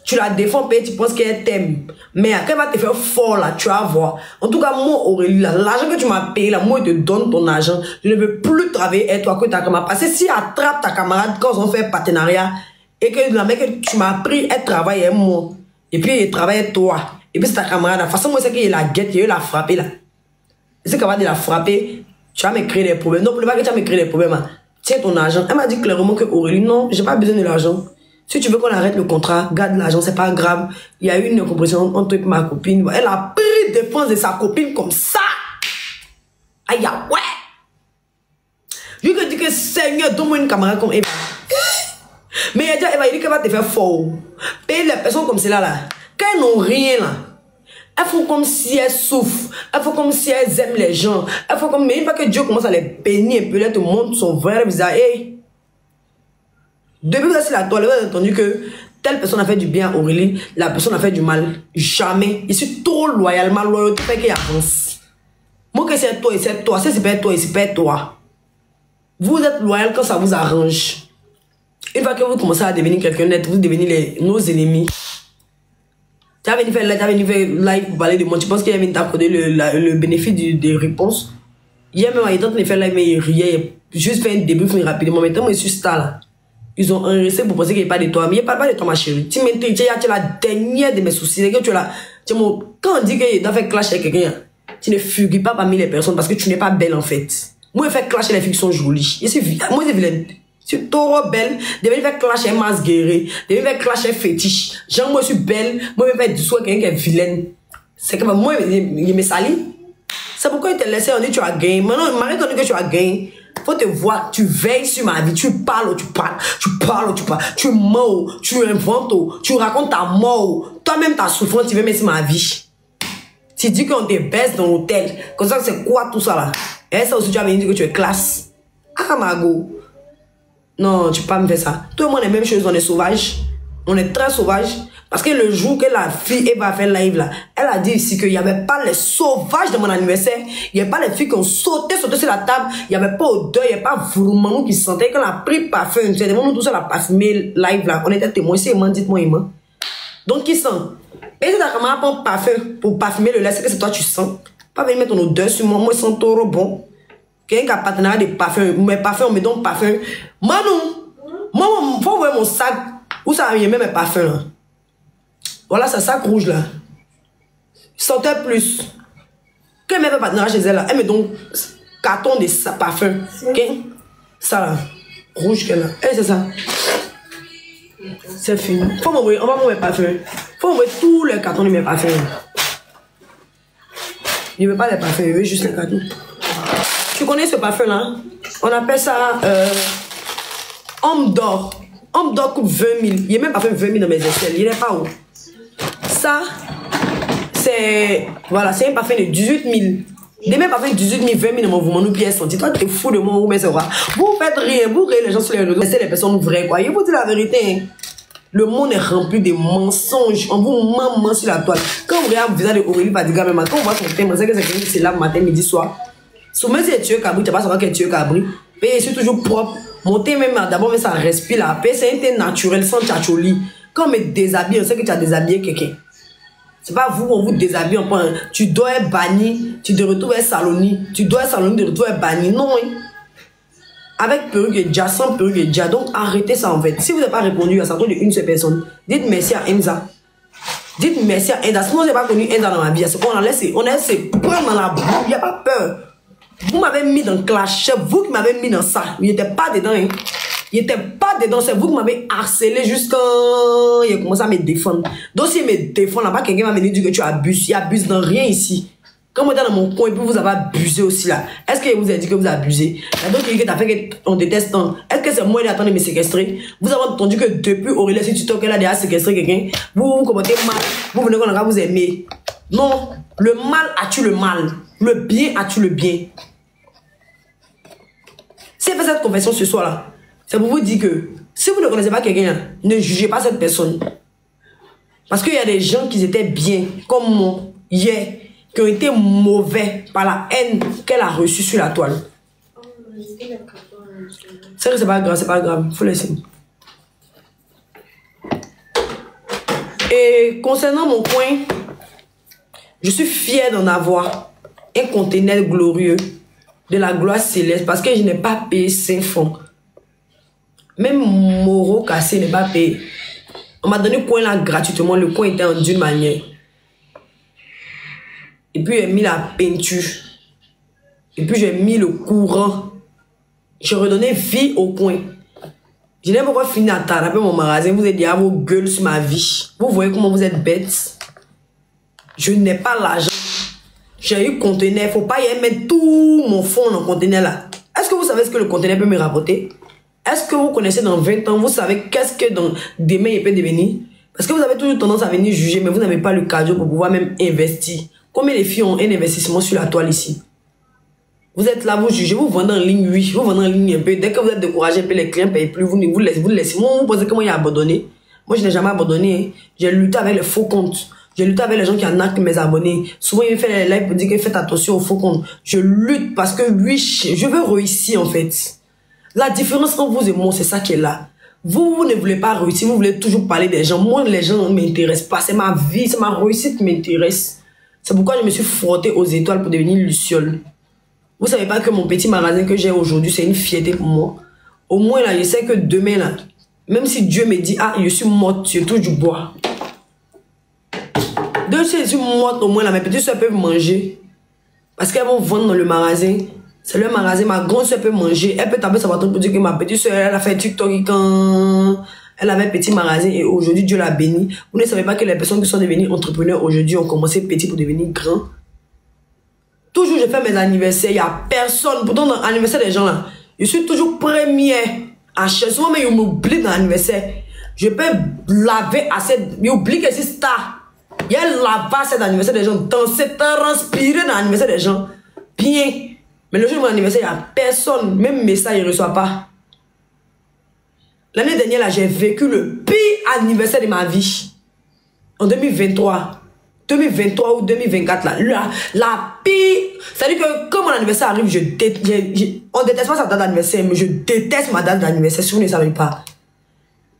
Tu la défends, tu penses qu'elle t'aime. Mais quand elle va te faire fort là, tu vas voir. En tout cas, moi, Aurélie, l'argent que tu m'as payé là, moi, je te donne ton argent. Je ne veux plus travailler avec toi que ta camarade. Parce que si attrape ta camarade quand on fait partenariat et que la mec que tu m'as pris, elle travaille avec moi. Et puis, elle travaille avec toi. Et puis, c'est ta camarade. De toute façon, moi, c'est qu'il la guette, il l'a frappé là. Et c'est qu'elle va la frapper, tu vas me créer des problèmes. Non, pour le pas que tu vas me créer des problèmes. Hein. Tiens ton argent. Elle m'a dit clairement que Aurélie, non, j'ai pas besoin de l'argent. Si tu veux qu'on arrête le contrat, garde l'argent, c'est pas grave. Il y a eu une incompréhension entre ma copine. Elle a pris défense de sa copine comme ça. Aïe, ouais. Je lui ai dit que Seigneur, donne-moi une camarade comme Eva. Mais il a dit à Eva, il dit qu'elle va te faire fort. Paye les personnes comme celle-là, là. Quand elles n'ont rien, là. Elles font comme si elles souffrent. Elles font comme si elles aiment les gens. Elles font comme... Mais une fois que Dieu commence à les bénir un peu, elle te montre son vrai visage. Hey. Depuis que c'est la toile, vous avez entendu que telle personne a fait du bien à Aurélie, la personne a fait du mal. Jamais. Je suis trop loyalement loyal. Tout fait qu'il avance. Moi que c'est toi et c'est toi. C'est pas toi et c'est pas toi. Vous êtes loyal quand ça vous arrange. Une fois que vous commencez à devenir quelqu'un net, vous devenez nos ennemis. Tu as venu faire live pour parler de moi. Tu penses qu'il y avait t'accorder le bénéfice des réponses. Hier même, il est en train de faire live, mais il riait. Juste faire un début, finir rapidement. Maintenant, moi, je suis star là. Ils ont enregistré pour penser qu'il n'y a pas de toi. Mais il n'y a pas de toi, ma chérie. Tu es la dernière de mes soucis. Que tu es là. Quand on dit qu'il doit faire clash avec quelqu'un, tu ne fugues pas parmi les personnes parce que tu n'es pas belle en fait. Moi, je fais clash les filles qui sont jolies. Moi, c'est vilaine. Je suis trop belle. Je vais faire clash et masse guérie. Je vais faire clash et fétiche. Genre, moi, je suis belle. Moi, je vais faire du soin quelqu'un qui est vilaine. C'est que moi, il me salit. C'est pourquoi il te laissé, on dit tu as gagné. Maintenant, Marie, on dit que tu as gagné. Faut te voir, tu veilles sur ma vie, tu parles, tu parles, tu parles, tu parles, tu mens, tu inventes, tu racontes ta mort, toi-même ta souffrance, tu veux mettre sur ma vie. Tu dis qu'on te baisse dans l'hôtel, comme ça c'est quoi tout ça là? Et ça aussi tu as venu dire que tu es classe. Ah Mago. Non, tu peux pas me faire ça. Tout le monde est la même chose, on est sauvage. On est très sauvage. Parce que le jour que la fille elle va faire live là, elle a dit ici qu'il n'y avait pas les sauvages de mon anniversaire. Il n'y avait pas les filles qui ont sauté sur la table. Il n'y avait pas odeur, il n'y avait pas vraiment nous qui sentaient. Quand on a pris parfum, c'est nous tous à la parfumée live là. On était témoins, c'est moi, dites-moi, Emma. Donc qui sent? Et si ta camarade prend parfum pour parfumer le lait, c'est que c'est toi tu sens. Pas venir mettre ton odeur sur moi, moi je sens trop bon. Quelqu'un qui a partenariat de parfum, mes parfums, on me donne parfum. Moi non. Moi, faut voir mon sac. Où ça a mis mes parfums là? Voilà, ce sac rouge là. Sentait plus. Quand elle me fait partenariat chez elle là, elle me donne carton de parfum. Ok? Ça là. Rouge qu'elle a. Eh, c'est ça. C'est fini. Faut m'envoyer, on va m'envoyer mes parfums. Faut m'envoyer tous les cartons de mes parfums. Je ne veux pas les parfums, je veux juste les cartons. Tu connais ce parfum là? On appelle ça Homme d'or. Homme d'or coûte 20 000. Il y a même pas fait 20 000 dans mes aisselles. Il n'est pas où? Ça, c'est... Voilà, c'est un parfum de 18 000. Des mêmes parfums de 18 000, 20 000 dans mon nous pièces senti. Toi, tu es fou de moi, vous mettez quoi? Vous faites rien, vous riez les gens sur les réseaux. C'est les personnes vraies, quoi. Je vous dis la vérité, hein. Le monde est rempli de mensonges. On vous ment sur la toile. Quand vous regardez le visage de Aurélie Fadiga, même quand on voit son thème, c'est que c'est quelqu'un qui se lave matin, midi, soir. Souvent, si tu es cabri, tu vas pas savoir que tu es cabri. Et je suis toujours propre. Mon thé même, d'abord, ça respire la paix. C'est un thé naturel, sans tchatcholi. Quand on me déshabille, on sait que tu as déshabillé quelqu'un. C'est pas vous, on vous déshabille, on prend. Tu dois être banni, tu te retrouves être saloni. Tu dois être saloni, tu te retrouves être banni. Non, hein. Avec perruque et déjà, sans perruque et déjà. Donc arrêtez ça en fait. Si vous n'avez pas répondu à ça d'une seule personne, dites merci à Enza. Dites merci à Enda. Sinon, je n'ai pas connu Enda dans ma vie. C'est qu'on a laissé prendre dans la boue. Il n'y a pas peur. Vous m'avez mis dans le clash. C'est vous qui m'avez mis dans ça. Il n'était pas dedans. Hein. Il n'était pas dedans. C'est vous qui m'avez harcelé jusqu'à... Il a commencé à me défendre. Donc, s'il me défend là-bas, quelqu'un va venir dire que tu abuses. Il abuse dans rien ici. Quand vous êtes dans mon coin et puis vous avez abusé aussi là. Est-ce qu'il vous a dit que vous abusez? Il y a d'autres qui disent que tu as fait qu'on déteste tant. Est-ce que c'est moi qui attends de me séquestrer? Vous avez entendu que depuis Aurélie, si tu toques qu'elle a déjà séquestré quelqu'un, vous commentez mal. Vous venez qu'on a vous aimer. Non. Le mal a-tu le mal? Le bien a-tu le bien? Si elle fait cette confession ce soir là, c'est pour vous dire que si vous ne connaissez pas quelqu'un, ne jugez pas cette personne. Parce qu'il y a des gens qui étaient bien, comme moi, hier, qui ont été mauvais par la haine qu'elle a reçue sur la toile. C'est vrai, c'est pas grave, c'est pas grave. Il faut laisser. Et concernant mon coin, je suis fière d'en avoir un conteneur glorieux de la gloire céleste parce que je n'ai pas payé 5 francs. Même Moro cassé n'est pas payé. On m'a donné le coin là gratuitement. Le coin était en d'une manière. Et puis j'ai mis la peinture. Et puis j'ai mis le courant. J'ai redonné vie au coin. Je n'ai pas encore fini à taper mon magasin. Vous êtes dit à vos gueules sur ma vie. Vous voyez comment vous êtes bêtes. Je n'ai pas l'argent. J'ai eu conteneur. Il ne faut pas y mettre tout mon fond dans le conteneur là. Est-ce que vous savez ce que le conteneur peut me rapporter? Est-ce que vous connaissez dans 20 ans, vous savez qu'est-ce que dans demain il peut devenir? Parce que vous avez toujours tendance à venir juger, mais vous n'avez pas le cardio pour pouvoir même investir. Combien les filles ont un investissement sur la toile ici? Vous êtes là, vous jugez, vous vendez en ligne, oui, vous vendez en ligne un peu. Dès que vous êtes découragé, un peu les clients ne payent plus, vous laissez. Moi, vous pensez comment il a abandonné? Moi, je n'ai jamais abandonné. Hein. J'ai lutté avec les faux comptes. J'ai lutté avec les gens qui arnaquent mes abonnés. Souvent, ils me font les lives pour dire que faites attention aux faux comptes. Je lutte parce que oui, je veux réussir en fait. La différence entre vous et moi, c'est ça qui est là. Vous ne voulez pas réussir, vous voulez toujours parler des gens. Moi, les gens ne m'intéressent pas. C'est ma vie, c'est ma réussite qui m'intéresse. C'est pourquoi je me suis frottée aux étoiles pour devenir luciole. Vous savez pas que mon petit magasin que j'ai aujourd'hui, c'est une fierté pour moi. Au moins, là, je sais que demain, là, même si Dieu me dit, ah, je suis morte, je touche du bois. Donc, si je suis morte, au moins, là, mes petites soeurs peuvent manger. Parce qu'elles vont vendre dans le magasin. C'est le magasin, ma grande soeur peut manger. Elle peut taper sa bâton pour dire que ma petite soeur, elle a fait TikTok quand elle avait un petit magasin et aujourd'hui, Dieu l'a béni. Vous ne savez pas que les personnes qui sont devenues entrepreneurs aujourd'hui ont commencé petit pour devenir grand. Toujours, je fais mes anniversaires, il n'y a personne. Pourtant, dans l'anniversaire des gens là, je suis toujours première à chercher. Souvent, mais ils m'oublient dans l'anniversaire. Je peux laver assez. Ils oublient que c'est star. Il y a lavé cet anniversaire des gens, danser, transpirer dans l'anniversaire des gens. Bien. Mais le jour de mon anniversaire, il n'y a personne. Même message, il ne reçoit pas. L'année dernière, là, j'ai vécu le pire anniversaire de ma vie. En 2023. 2023 ou 2024, là. La pire. C'est-à-dire que quand mon anniversaire arrive, on déteste pas sa date d'anniversaire, mais je déteste ma date d'anniversaire, si vous ne savez pas.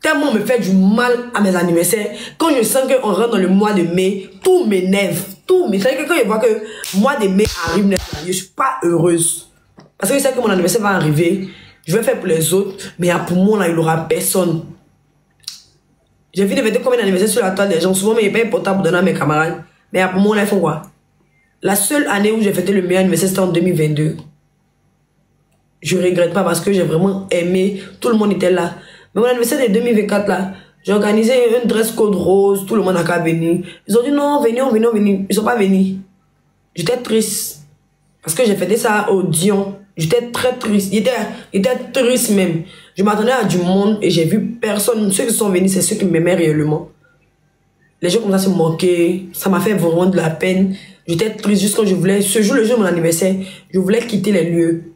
Tellement on me fait du mal à mes anniversaires. Quand je sens qu'on rentre dans le mois de mai, tout m'énerve. C'est-à-dire que quand je vois que le mois de mai arrive, je ne suis pas heureuse. Parce que je sais que mon anniversaire va arriver. Je vais faire pour les autres. Mais pour moi, là, il n'y aura personne. J'ai vu de fêter combien d'anniversaires sur la toile des gens. Souvent, mais il n'est pas important pour donner à mes camarades. Mais pour moi, là, ils font quoi? La seule année où j'ai fêté le meilleur anniversaire, c'était en 2022. Je ne regrette pas parce que j'ai vraiment aimé. Tout le monde était là. Mais mon anniversaire de 2024, là, j'ai organisé un dress code rose. Tout le monde n'a qu'à venir. Ils ont dit non, venez. Ils ne sont pas venus. J'étais triste. Parce que j'ai fêté ça au Dion. J'étais très triste. J'étais triste même. Je m'attendais à du monde et j'ai vu personne. Ceux qui sont venus, c'est ceux qui m'aimaient réellement. Les gens comme ça se moquaient. Ça m'a fait vraiment de la peine. J'étais triste juste quand je voulais. Ce jour, le jour de mon anniversaire, je voulais quitter les lieux.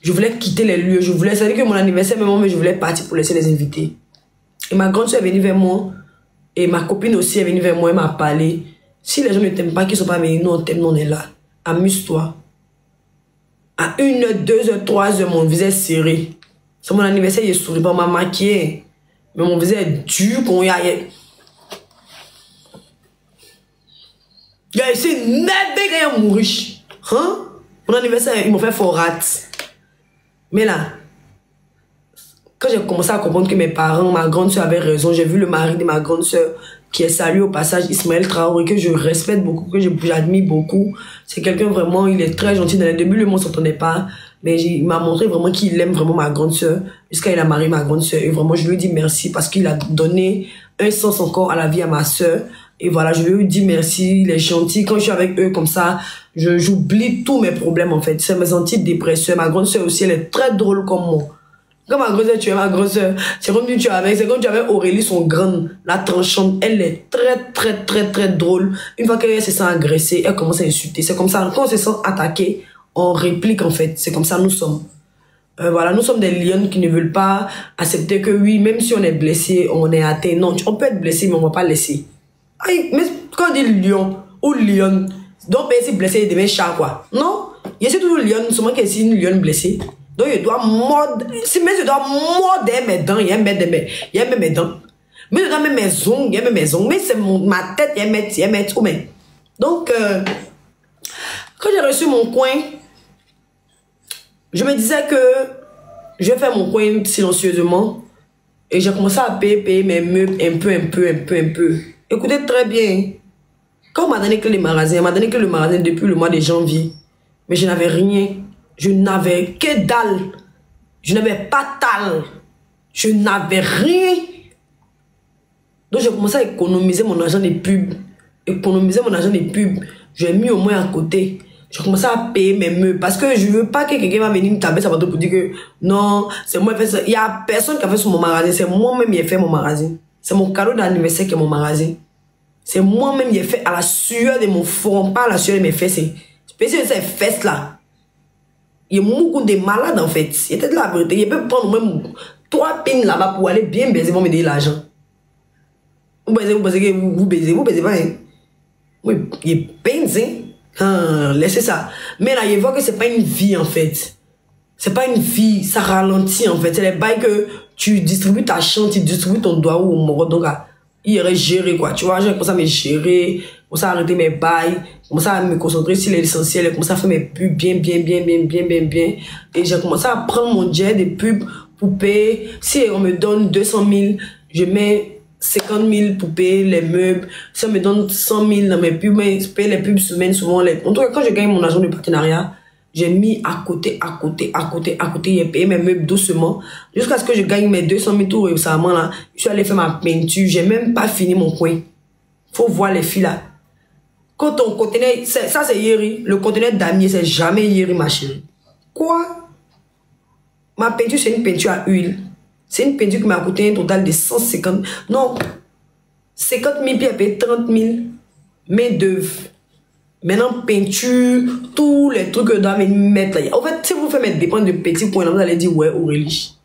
Je voulais quitter les lieux. Je voulais. Ça veut dire que mon anniversaire, même mais je voulais partir pour laisser les invités. Et ma grande soeur est venue vers moi. Et ma copine aussi est venue vers moi. Elle m'a parlé. Si les gens ne t'aiment pas, qu'ils ne sont pas venus, nous on t'aime, nous on est là. Amuse-toi. À 1h, 2h, 3h, mon visage serré. C'est mon anniversaire, il est souri pas, m'a maquillé. Mais mon visage est dur qu'on y aille. Il a essayé de m'aider quand il a mouru. Hein? Mon anniversaire, ils m'ont fait fort rate. Mais là, quand j'ai commencé à comprendre que mes parents, ma grande soeur avait raison, j'ai vu le mari de ma grande soeur qui est salué au passage, Ismaël Traoré, que je respecte beaucoup, que j'admire beaucoup. C'est quelqu'un vraiment, il est très gentil. Dans les débuts, le monde ne s'entendait pas. Mais il m'a montré vraiment qu'il aime vraiment ma grande soeur. Jusqu'à il a marié ma grande soeur. Et vraiment, je lui ai dit merci parce qu'il a donné un sens encore à la vie à ma soeur. Et voilà, je lui ai dit merci, il est gentil. Quand je suis avec eux comme ça, j'oublie tous mes problèmes en fait. C'est mes antidépresseurs. Ma grande soeur aussi, elle est très drôle comme moi. Quand ma grande soeur, tu es ma grande soeur, c'est comme tu es avec, c'est comme tu avais Aurélie, son grande, la tranchante. Elle est très drôle. Une fois qu'elle se sent agressée, elle commence à insulter. C'est comme ça, quand on se sent attaqué, on réplique en fait. C'est comme ça nous sommes. Voilà, nous sommes des lions qui ne veulent pas accepter que oui, même si on est blessé, on est atteint. Non, on peut être blessé, mais on ne va pas laisser. Aïe, mais quand on dit lion ou lion, donc peut être blessé, il devient chat quoi. Non, il y a toujours lion, seulement qu'il y a une lion blessée. Donc je dois mordre, si mais je dois mordre mes dents, il y a mes dents. Mais je dois mettre mes ongles, il y a mes ongles. Mais c'est ma tête, il y a mes tout. Donc, quand j'ai reçu mon coin, je me disais que je vais faire mon coin silencieusement. Et j'ai commencé à payer mes meubles un peu. Écoutez très bien. Quand on m'a donné que les magasins, depuis le mois de janvier. Mais je n'avais rien. Je n'avais que dalle. Je n'avais pas dalle. Je n'avais rien. Donc j'ai commencé à économiser mon argent des pubs. J'ai mis au moins à côté. J'ai commencé à payer mes meubles. Parce que je ne veux pas que quelqu'un va venir me taper sur pour dire que non, c'est moi qui ai fait ça. Il n'y a personne qui a fait sur mon magasin. C'est moi-même qui ai fait mon magasin. C'est mon cadeau d'anniversaire qui est mon magasin. C'est moi-même qui ai fait à la sueur de mon front, pas à la sueur de mes fesses. Spécialement ces fesses là. Il y a beaucoup de malades en fait. Il y a de la vérité. Il peut prendre même 3 pins là-bas pour aller bien baiser, vont me donner l'argent. Vous baisez pas. Hein? Oui, il pince, hein? Laissez ça. Mais là, il voit que c'est pas une vie en fait. C'est pas une vie, ça ralentit en fait. C'est les bails que tu distribues ta chance, tu distribues ton doigt ou mon donc il irait gérer quoi. Tu vois, j'ai commencé à me gérer, commencé à arrêter mes bails, commencé à me concentrer sur l'essentiel, commencé à faire mes pubs bien. Et j'ai commencé à prendre mon jet de pubs pour payer. Si on me donne 200 000, je mets 50 000 pour payer les meubles. Si on me donne 100 000 dans mes pubs, je paye les pubs semaine, souvent les. En tout cas, quand je gagne mon argent de partenariat, j'ai mis à côté, j'ai payé mes meubles doucement, jusqu'à ce que je gagne mes 200 000 tours récemment là. Je suis allé faire ma peinture, j'ai même pas fini mon coin. Faut voir les filles là. Quand ton conteneur, ça c'est Yeri, le conteneur damier, c'est jamais Yeri ma chérie. Quoi? Ma peinture c'est une peinture à huile. C'est une peinture qui m'a coûté un total de 150, non, 50 000 puis elle paye 30 000. Main d'œuvre. Maintenant, peinture, tous les trucs que je dois mettre là. En fait, si vous faites mettre des points de petits points là, vous allez dire ouais, Aurélie.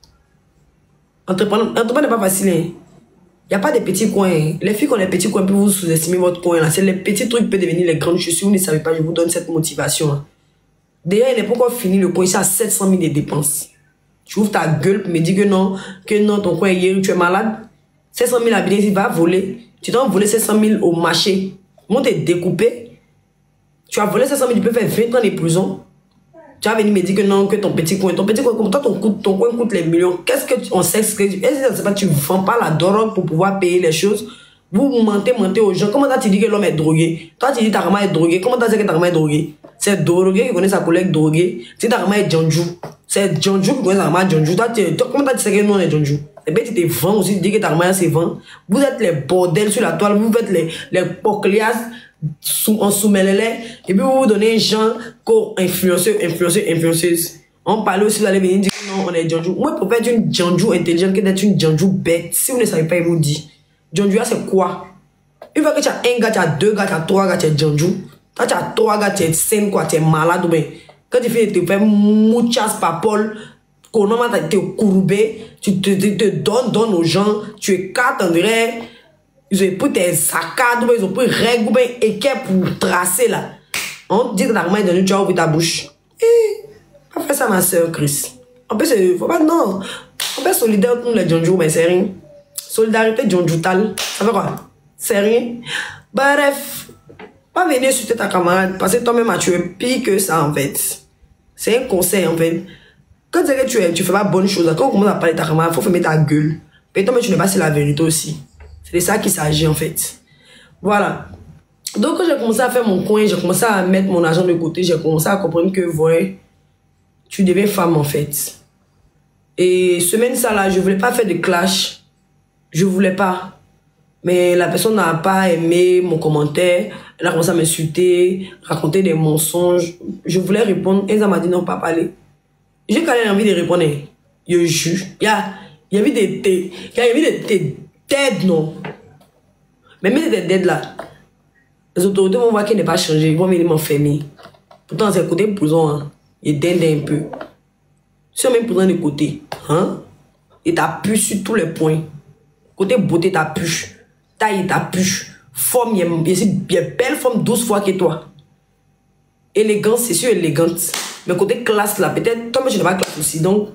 Entreprendre n'est pas facile. Hein. Il n'y a pas de petits coins. Hein. Les filles qui ont les petits coins, puis vous sous-estimez votre coin là. C'est les petits trucs qui peuvent devenir les grandes chaussures. Vous ne savez pas, je vous donne cette motivation. Hein. D'ailleurs, il n'est pas encore fini le coin, c'est à 700 000 de dépenses. Tu ouvres ta gueule pour me dire que non, ton coin hier, tu es malade. 700 000 habitants, il va voler. Tu dois voler 700 000 au marché. Ils te découper. Tu as volé 700 000, tu peux faire 20 ans de prison. Tu vas venir me dire que non, que ton petit coin, comme toi, ton coin coûte les millions. Qu'est-ce que on sait que est-ce que tu ne vends pas la drogue pour pouvoir payer les choses? Vous mentez aux gens. Comment tu dis que l'homme est drogué? Toi, tu dis que ta maman est droguée. Comment tu sais que ta maman est droguée? C'est drogué qui connaît sa collègue droguée. C'est ta maman est Djanjou. C'est Djanjou qui connaît sa maman Djanjou. Comment tu sais que nous on est Djanjou? Et bien, tu te vends aussi, tu dis que ta maman se vend. Vous êtes les bordels sur la toile, vous faites les poclias. En sous-mêlé, et puis vous vous donnez un genre influenceuse. On parle aussi, vous allez venir dire que non, on est Djanjou. Moi, pour faire une Djanjou intelligente que d'être une Djanjou bête, si vous ne savez pas, il vous dit. Djanjou, c'est quoi? Une fois que tu as un gars, tu as 2 gars, tu as 3 gars, tu es Djanjou. Quand tu as 3 gars, tu es saine, quoi, tu es malade. Mais quand tu fais te faire muchas papol, comment tu es courbé, tu te donnes aux gens, tu écartes en vrai. Ils ont pris tes saccades, ils ont pris règles, équerre pour tracer là. On dit que ta main est donnée, tu as ouvert ta bouche. Pas faire ça, ma soeur Chris. En plus, faut pas, non. On peut être solidaire pour les Djanjou, mais c'est rien. Solidarité Djanjoutal, ça fait quoi? C'est rien. Bref, pas venir sur ta camarade, parce que toi-même, tu es pire que ça en fait. C'est un conseil en fait. quand tu dis que tu fais pas bonne chose, quand on commence à parler de ta camarade, il faut fermer ta gueule. Peut-être que tu n'es pas sur la vérité aussi. C'est de ça qu'il s'agit en fait. Voilà. Donc quand j'ai commencé à faire mon coin, j'ai commencé à mettre mon argent de côté, j'ai commencé à comprendre que, ouais, tu deviens femme en fait. Et semaine ça là, je voulais pas faire de clash. Je voulais pas. Mais la personne n'a pas aimé mon commentaire. Elle a commencé à m'insulter, raconter des mensonges. Je voulais répondre. Et ça m'a dit non, pas parler. J'ai quand même envie de répondre. Je juge. Il y a des têtes, non. Mais même des têtes là. Les autorités vont voir qu'il n'est pas changé. Ils vont venir m'enfermer. Pourtant, c'est côté prison. Hein. Il dinde un peu. Si on met prison de côté, hein, et t'as pu sur tous les points. Côté beauté, t'as pu. Taille, t'as pu. Forme, il y a belle forme 12 fois que toi. Élégance, c'est sûr, élégante. Mais côté classe, là, peut-être, toi, mais je n'ai pas classe aussi. Donc,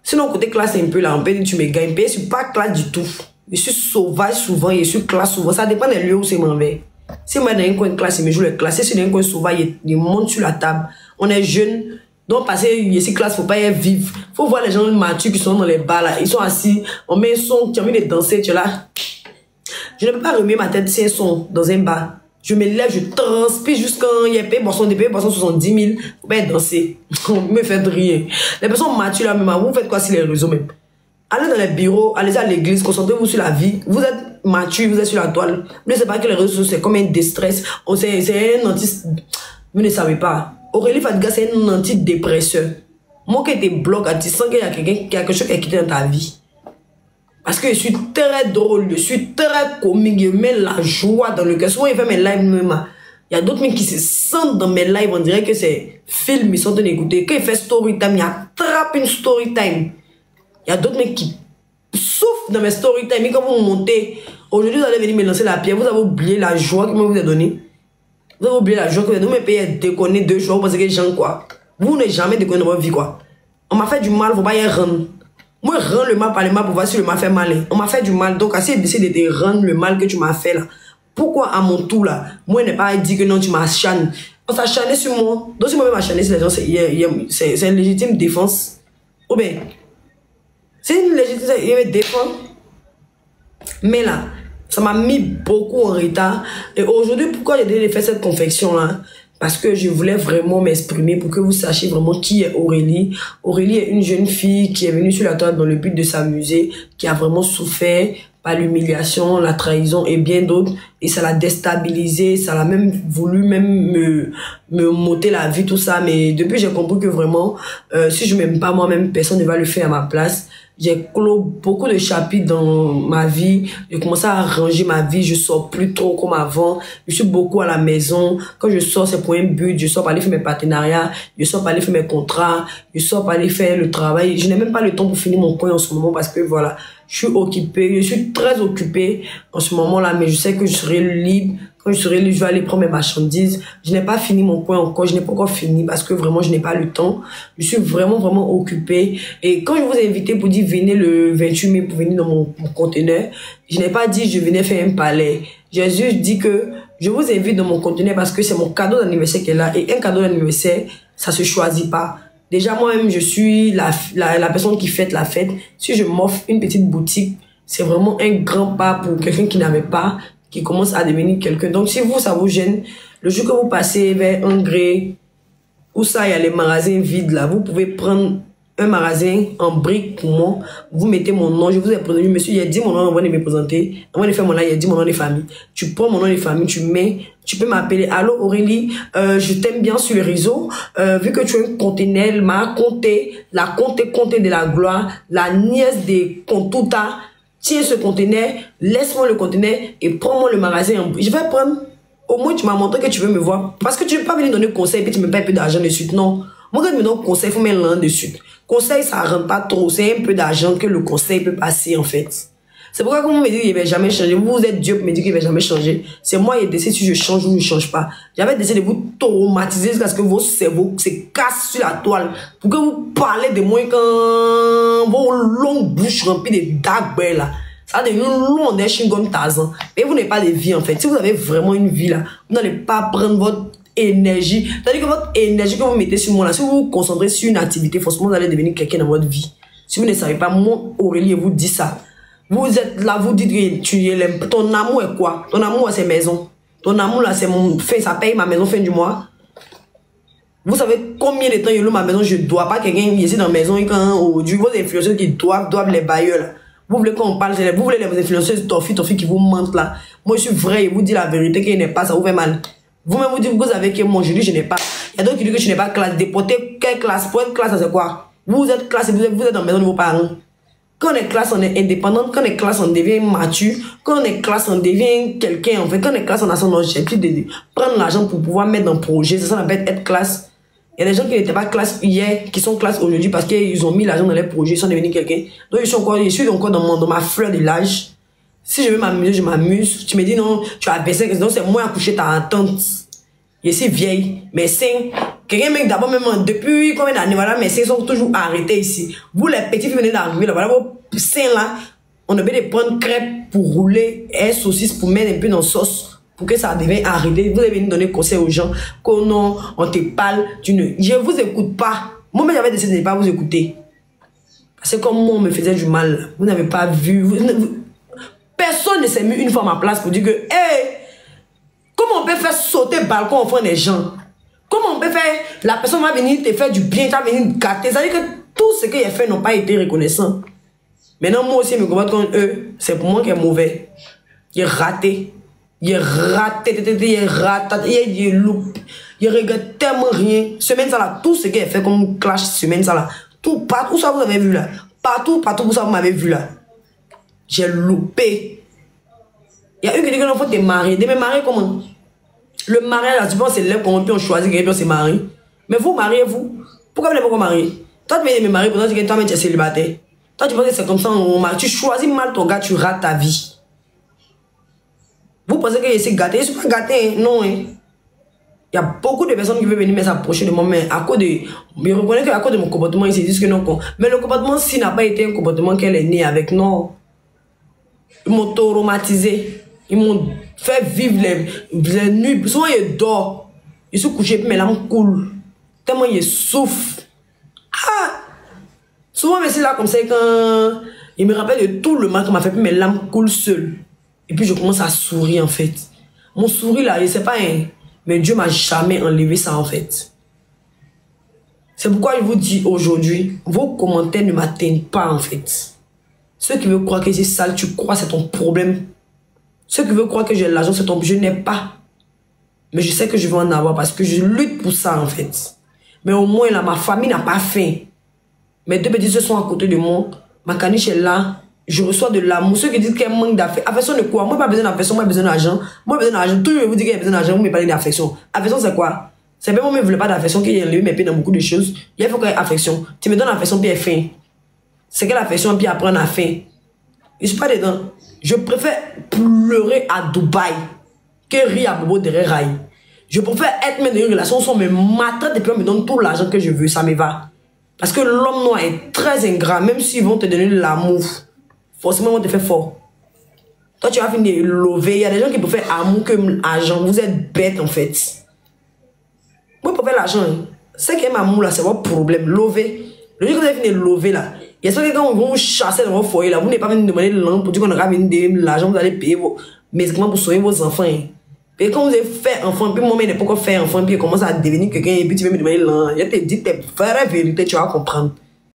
sinon, côté classe, un peu là, on peut dire tu me gagnes. Mais je suis pas classe du tout. Je suis sauvage souvent, je suis classe souvent. Ça dépend des lieux où c'est m'en vais. Si moi, dans un coin de classe, je joue les classes. Si dans un coin sauvage, il monte sur la table. On est jeunes. Donc, parce que ici, classe, faut pas y vivre. Faut voir les gens matures qui sont dans les bars là. Ils sont assis. On met un son, tu as envie de danser, tu es là. Je ne peux pas remuer ma tête si un son dans un bar. Je me lève, je transpire jusqu'à il y a payé boisson, des payés boisson 70 000. Faut pas danser. Me faites rien. Les personnes matures là, même, vous faites quoi sur les réseaux même? Allez dans les bureaux, allez à l'église, concentrez-vous sur la vie. Vous êtes mature, vous êtes sur la toile. Ne sais pas que les réseaux sociaux, c'est comme un déstress. C'est un anti... Vous ne savez pas. Aurélie Fadiga, c'est un antidépresseur. Moi, qui te bloque, tu sens qu'il y a quelque chose qui est quitté dans ta vie. Parce que je suis très drôle, je suis très comique, je mets la joie dans le cœur. Souvent, il fait mes lives même. Il y a d'autres mecs qui se sentent dans mes lives, on dirait que c'est film, ils sont en train d'écouter. Quand il fait story time, il attrape une story time. Il y a d'autres mecs qui souffrent dans mes story time. Et quand vous montez, aujourd'hui, vous allez venir me lancer la pierre, vous avez oublié la joie que moi vous ai donnée. Vous avez oublié la joie que vous avez donnée. Vous me payez déconner 2 jours parce que les gens, quoi. Vous n'avez jamais déconné dans votre vie, quoi. On m'a fait du mal, faut pas y rendre. Moi, rends le mal par le mal pour voir si le mal fait mal. On m'a fait du mal. Donc, assez décidé de te rendre le mal que tu m'as fait là. Pourquoi à mon tour là, moi, je n'ai pas dit que non, tu m'acharnes. On s'acharne sur moi. Donc, si moi, je m'acharne sur les gens, c'est une légitime défense. Ou bien, c'est une légitime défense. Mais là, ça m'a mis beaucoup en retard. Et aujourd'hui, pourquoi j'ai fait cette confection là? Parce que je voulais vraiment m'exprimer pour que vous sachiez vraiment qui est Aurélie. Aurélie est une jeune fille qui est venue sur la toile dans le but de s'amuser, qui a vraiment souffert par l'humiliation, la trahison et bien d'autres. Et ça l'a déstabilisé, ça l'a même voulu me m'ôter la vie, tout ça. Mais depuis, j'ai compris que vraiment, si je m'aime pas moi-même, personne ne va le faire à ma place. J'ai clos beaucoup de chapitres dans ma vie. J'ai commencé à arranger ma vie. Je sors plus trop comme avant. Je suis beaucoup à la maison. Quand je sors, c'est pour un but. Je sors pour aller faire mes partenariats. Je sors pour aller faire mes contrats. Je sors pour aller faire le travail. Je n'ai même pas le temps pour finir mon coin en ce moment parce que voilà, je suis occupée. Je suis très occupée en ce moment-là, mais je sais que je serai libre. Quand je serai libre, je vais aller prendre mes marchandises. Je n'ai pas fini mon coin encore. Je n'ai pas encore fini parce que vraiment, je n'ai pas le temps. Je suis vraiment occupée. Et quand je vous ai invité pour dire venez le 28 mai pour venir dans mon conteneur, je n'ai pas dit je venais faire un palais. J'ai juste dit que je vous invite dans mon conteneur parce que c'est mon cadeau d'anniversaire qui est là. Et un cadeau d'anniversaire, ça se choisit pas. Déjà, moi-même, je suis la personne qui fête la fête. Si je m'offre une petite boutique, c'est vraiment un grand pas pour quelqu'un qui n'avait pas, qui commence à devenir quelqu'un. Donc, si vous, ça vous gêne, le jour que vous passez vers un gré, où ça, il y a les magasins vides là, vous pouvez prendre un magasin en brique pour moi, vous mettez mon nom, je vous ai présenté, monsieur, il a dit mon nom avant de me présenter, avant de faire mon nom, il a dit mon nom de famille. Tu prends mon nom de famille, tu mets, tu peux m'appeler, allô Aurélie, je t'aime bien sur les réseaux, vu que tu es un conteneur, m'a compté, la compté de la gloire, la nièce de Contuta, tiens ce conteneur, laisse-moi le conteneur et prends-moi le magasin en brique. Je vais prendre, au moins tu m'as montré que tu veux me voir, parce que tu ne veux pas venir donner conseil et puis tu me payes un peu d'argent de suite, non. Moi, quand je me donne conseil, il faut mettre l'un de suite. Conseil, ça ne rentre pas trop. C'est un peu d'argent que le conseil peut passer, en fait. C'est pourquoi, quand vous me dites qu'il ne va jamais changer, vous êtes Dieu pour me dire qu'il ne va jamais changer. C'est moi qui décide si je change ou je ne change pas. J'avais décidé de vous traumatiser jusqu'à ce que vos cerveaux se cassent sur la toile. Pour que vous parlez de moi quand vos longues bouches remplies de dark bear, là. Ça devient long d'un chewing-gum Tarzan. Mais vous n'avez pas de vie, en fait. Si vous avez vraiment une vie, là, vous n'allez pas prendre votre énergie. C'est-à-dire que votre énergie que vous mettez sur moi là, si vous vous concentrez sur une activité, forcément vous allez devenir quelqu'un dans votre vie. Si vous ne savez pas, moi, Aurélie, vous dit ça. Vous êtes là, vous dites que tu es ton amour est quoi? Ton amour, c'est maison. Ton amour là, c'est mon fait, ça paye ma maison fin du mois. Vous savez combien de temps il loue ma maison, je dois pas quelqu'un ici dans la maison, quand aujourd'hui, vos influenceurs qui doivent les bailleurs là. Vous voulez qu'on parle, vous voulez les influenceurs, ton fils qui vous mentent là. Moi, je suis vrai, il vous dit la vérité, qu'il n'est pas, ça vous fait mal. Vous-même, vous dites que vous avez que moi, je dis, je n'ai pas. Il y a d'autres qui disent que je n'ai pas classe. Déporté, quelle classe? Pour être classe, c'est quoi? Vous êtes classe, vous êtes dans la maison de vos parents. Quand on est classe, on est indépendante. Quand on est classe, on devient mature. Quand on est classe, on devient quelqu'un. En fait, quand on est classe, on a son objectif de prendre l'argent pour pouvoir mettre dans le projet. C'est ça, on appelle être classe. Il y a des gens qui n'étaient pas classe hier, qui sont classe aujourd'hui parce qu'ils ont mis l'argent dans les projets, ils sont devenus quelqu'un. Donc, je suis encore dans ma fleur de l'âge. Si je veux m'amuser, je m'amuse. Tu me dis non, tu as baissé, donc c'est moi à coucher ta tante. Je suis vieille, mes seins. Quelqu'un mec d'abord, même depuis combien d'années, voilà, mes seins sont toujours arrêtés ici. Vous, les petits qui venez d'arriver, là, voilà vos seins là. On devait les prendre crêpes pour rouler et saucisses pour mettre un peu dans la sauce. Pour que ça devienne arrêté. Vous devez nous donner conseil aux gens. Que non, on te parle. Je vous écoute pas. Moi, j'avais décidé de ne pas vous écouter. C'est comme moi, on me faisait du mal. Vous n'avez pas vu. Personne ne s'est mis une fois à ma place pour dire que, hey, comment on peut faire sauter le balcon en front des gens? Comment on peut faire, la personne va venir te faire du bien, tu vas venir te gâter. C'est-à-dire que tout ce qu'il a fait n'a pas été reconnaissant. Maintenant, moi aussi, me combattre contre eux, c'est pour moi qui est mauvais. Il est raté. Il est raté, il est loup. Il regarde tellement rien. Semaine ça là, tout ce qu'il a fait comme clash, semaine ça là. Tout, partout ça vous avez vu là. Partout ça vous m'avez vu là. J'ai loupé. Il y a eu quelqu'un qui a fait te marier. De me marier comment? Le mariage là, tu penses c'est l'élève qu'on peut choisir quelqu'un qui se marie. Mais vous mariez-vous. Pourquoi vous n'avez pas marié? Toi tu veux me marier pendant que toi tu es célibataire. Toi tu penses que c'est comme ça, tu choisis mal ton gars, tu rates ta vie. Vous pensez que je suis gâté? Je ne suis pas gâté, hein? Non. Hein? Il y a beaucoup de personnes qui veulent venir s'approcher de moi, mais à cause de... Je reconnais qu'à cause de mon comportement, ils se disent que non. Mais le comportement, s'il n'a pas été un comportement qu'elle est née avec, non. Ils m'ont traumatisé. Ils m'ont fait vivre les nuits. Souvent, ils dorment. Ils sont couchés, puis mes larmes coulent. Tellement ils souffrent. Ah! Souvent, mais c'est là comme ça, quand... Il me rappelle de tout le mal qu'on m'a fait, puis mes larmes coulent seules. Et puis je commence à sourire en fait. Mon sourire là, je sais pas, hein, mais Dieu m'a jamais enlevé ça en fait. C'est pourquoi je vous dis aujourd'hui, vos commentaires ne m'atteignent pas en fait. Ceux qui veulent croire que c'est sale, tu crois, c'est ton problème. Ceux qui veulent croire que j'ai l'argent, c'est ton problème. Je n'ai pas. Mais je sais que je vais en avoir parce que je lutte pour ça en fait. Mais au moins là, ma famille n'a pas faim. Mes deux petits sont à côté de moi. Ma caniche est là. Je reçois de l'amour. Ceux qui disent qu'il y a un manque d'affection. Affection de quoi? Moi, pas besoin d'affection, moi, j'ai besoin d'argent. Moi, j'ai besoin d'argent. Tout le monde vous dit qu'il y a besoin d'argent, vous me parlez d'affection. Affection, c'est quoi? C'est bien, moi, je ne voulais pas d'affection, qu'il y ait mes pieds dans beaucoup de choses. Il faut qu'il y ait affection. Tu me donnes l'affection, puis elle est faim. C'est quelle affection, puis après, on a faim. Je ne suis pas dedans. Je préfère pleurer à Dubaï que rire à Bobo derrière Raï. Je préfère être dans une relation où on me maltraite et puis on me donne tout l'argent que je veux. Ça me va. Parce que l'homme noir est très ingrat, même s'ils vont te donner de l'amour. Forcément, on te fait fort. Toi, tu vas finir de lever. Il y a des gens qui préfèrent amour que l'argent. Vous êtes bêtes, en fait. Moi, je préfère l'argent. C'est qui aime amour, là, c'est votre problème. Lever. Le jour que vous avez fini de lever, là, il y a ceux qui, quand on vous chasser dans votre foyer, là, vous n'êtes pas venu demander de l'argent pour dire qu'on aura venu de l'argent, vous allez payer vos médicaments pour soigner vos enfants. Et quand vous avez fait enfant, puis moi, il n'est pas encore fait enfant, puis il commence à devenir quelqu'un, et puis tu veux me demander de l'argent. Je te dis tes vraies vérités, tu vas comprendre.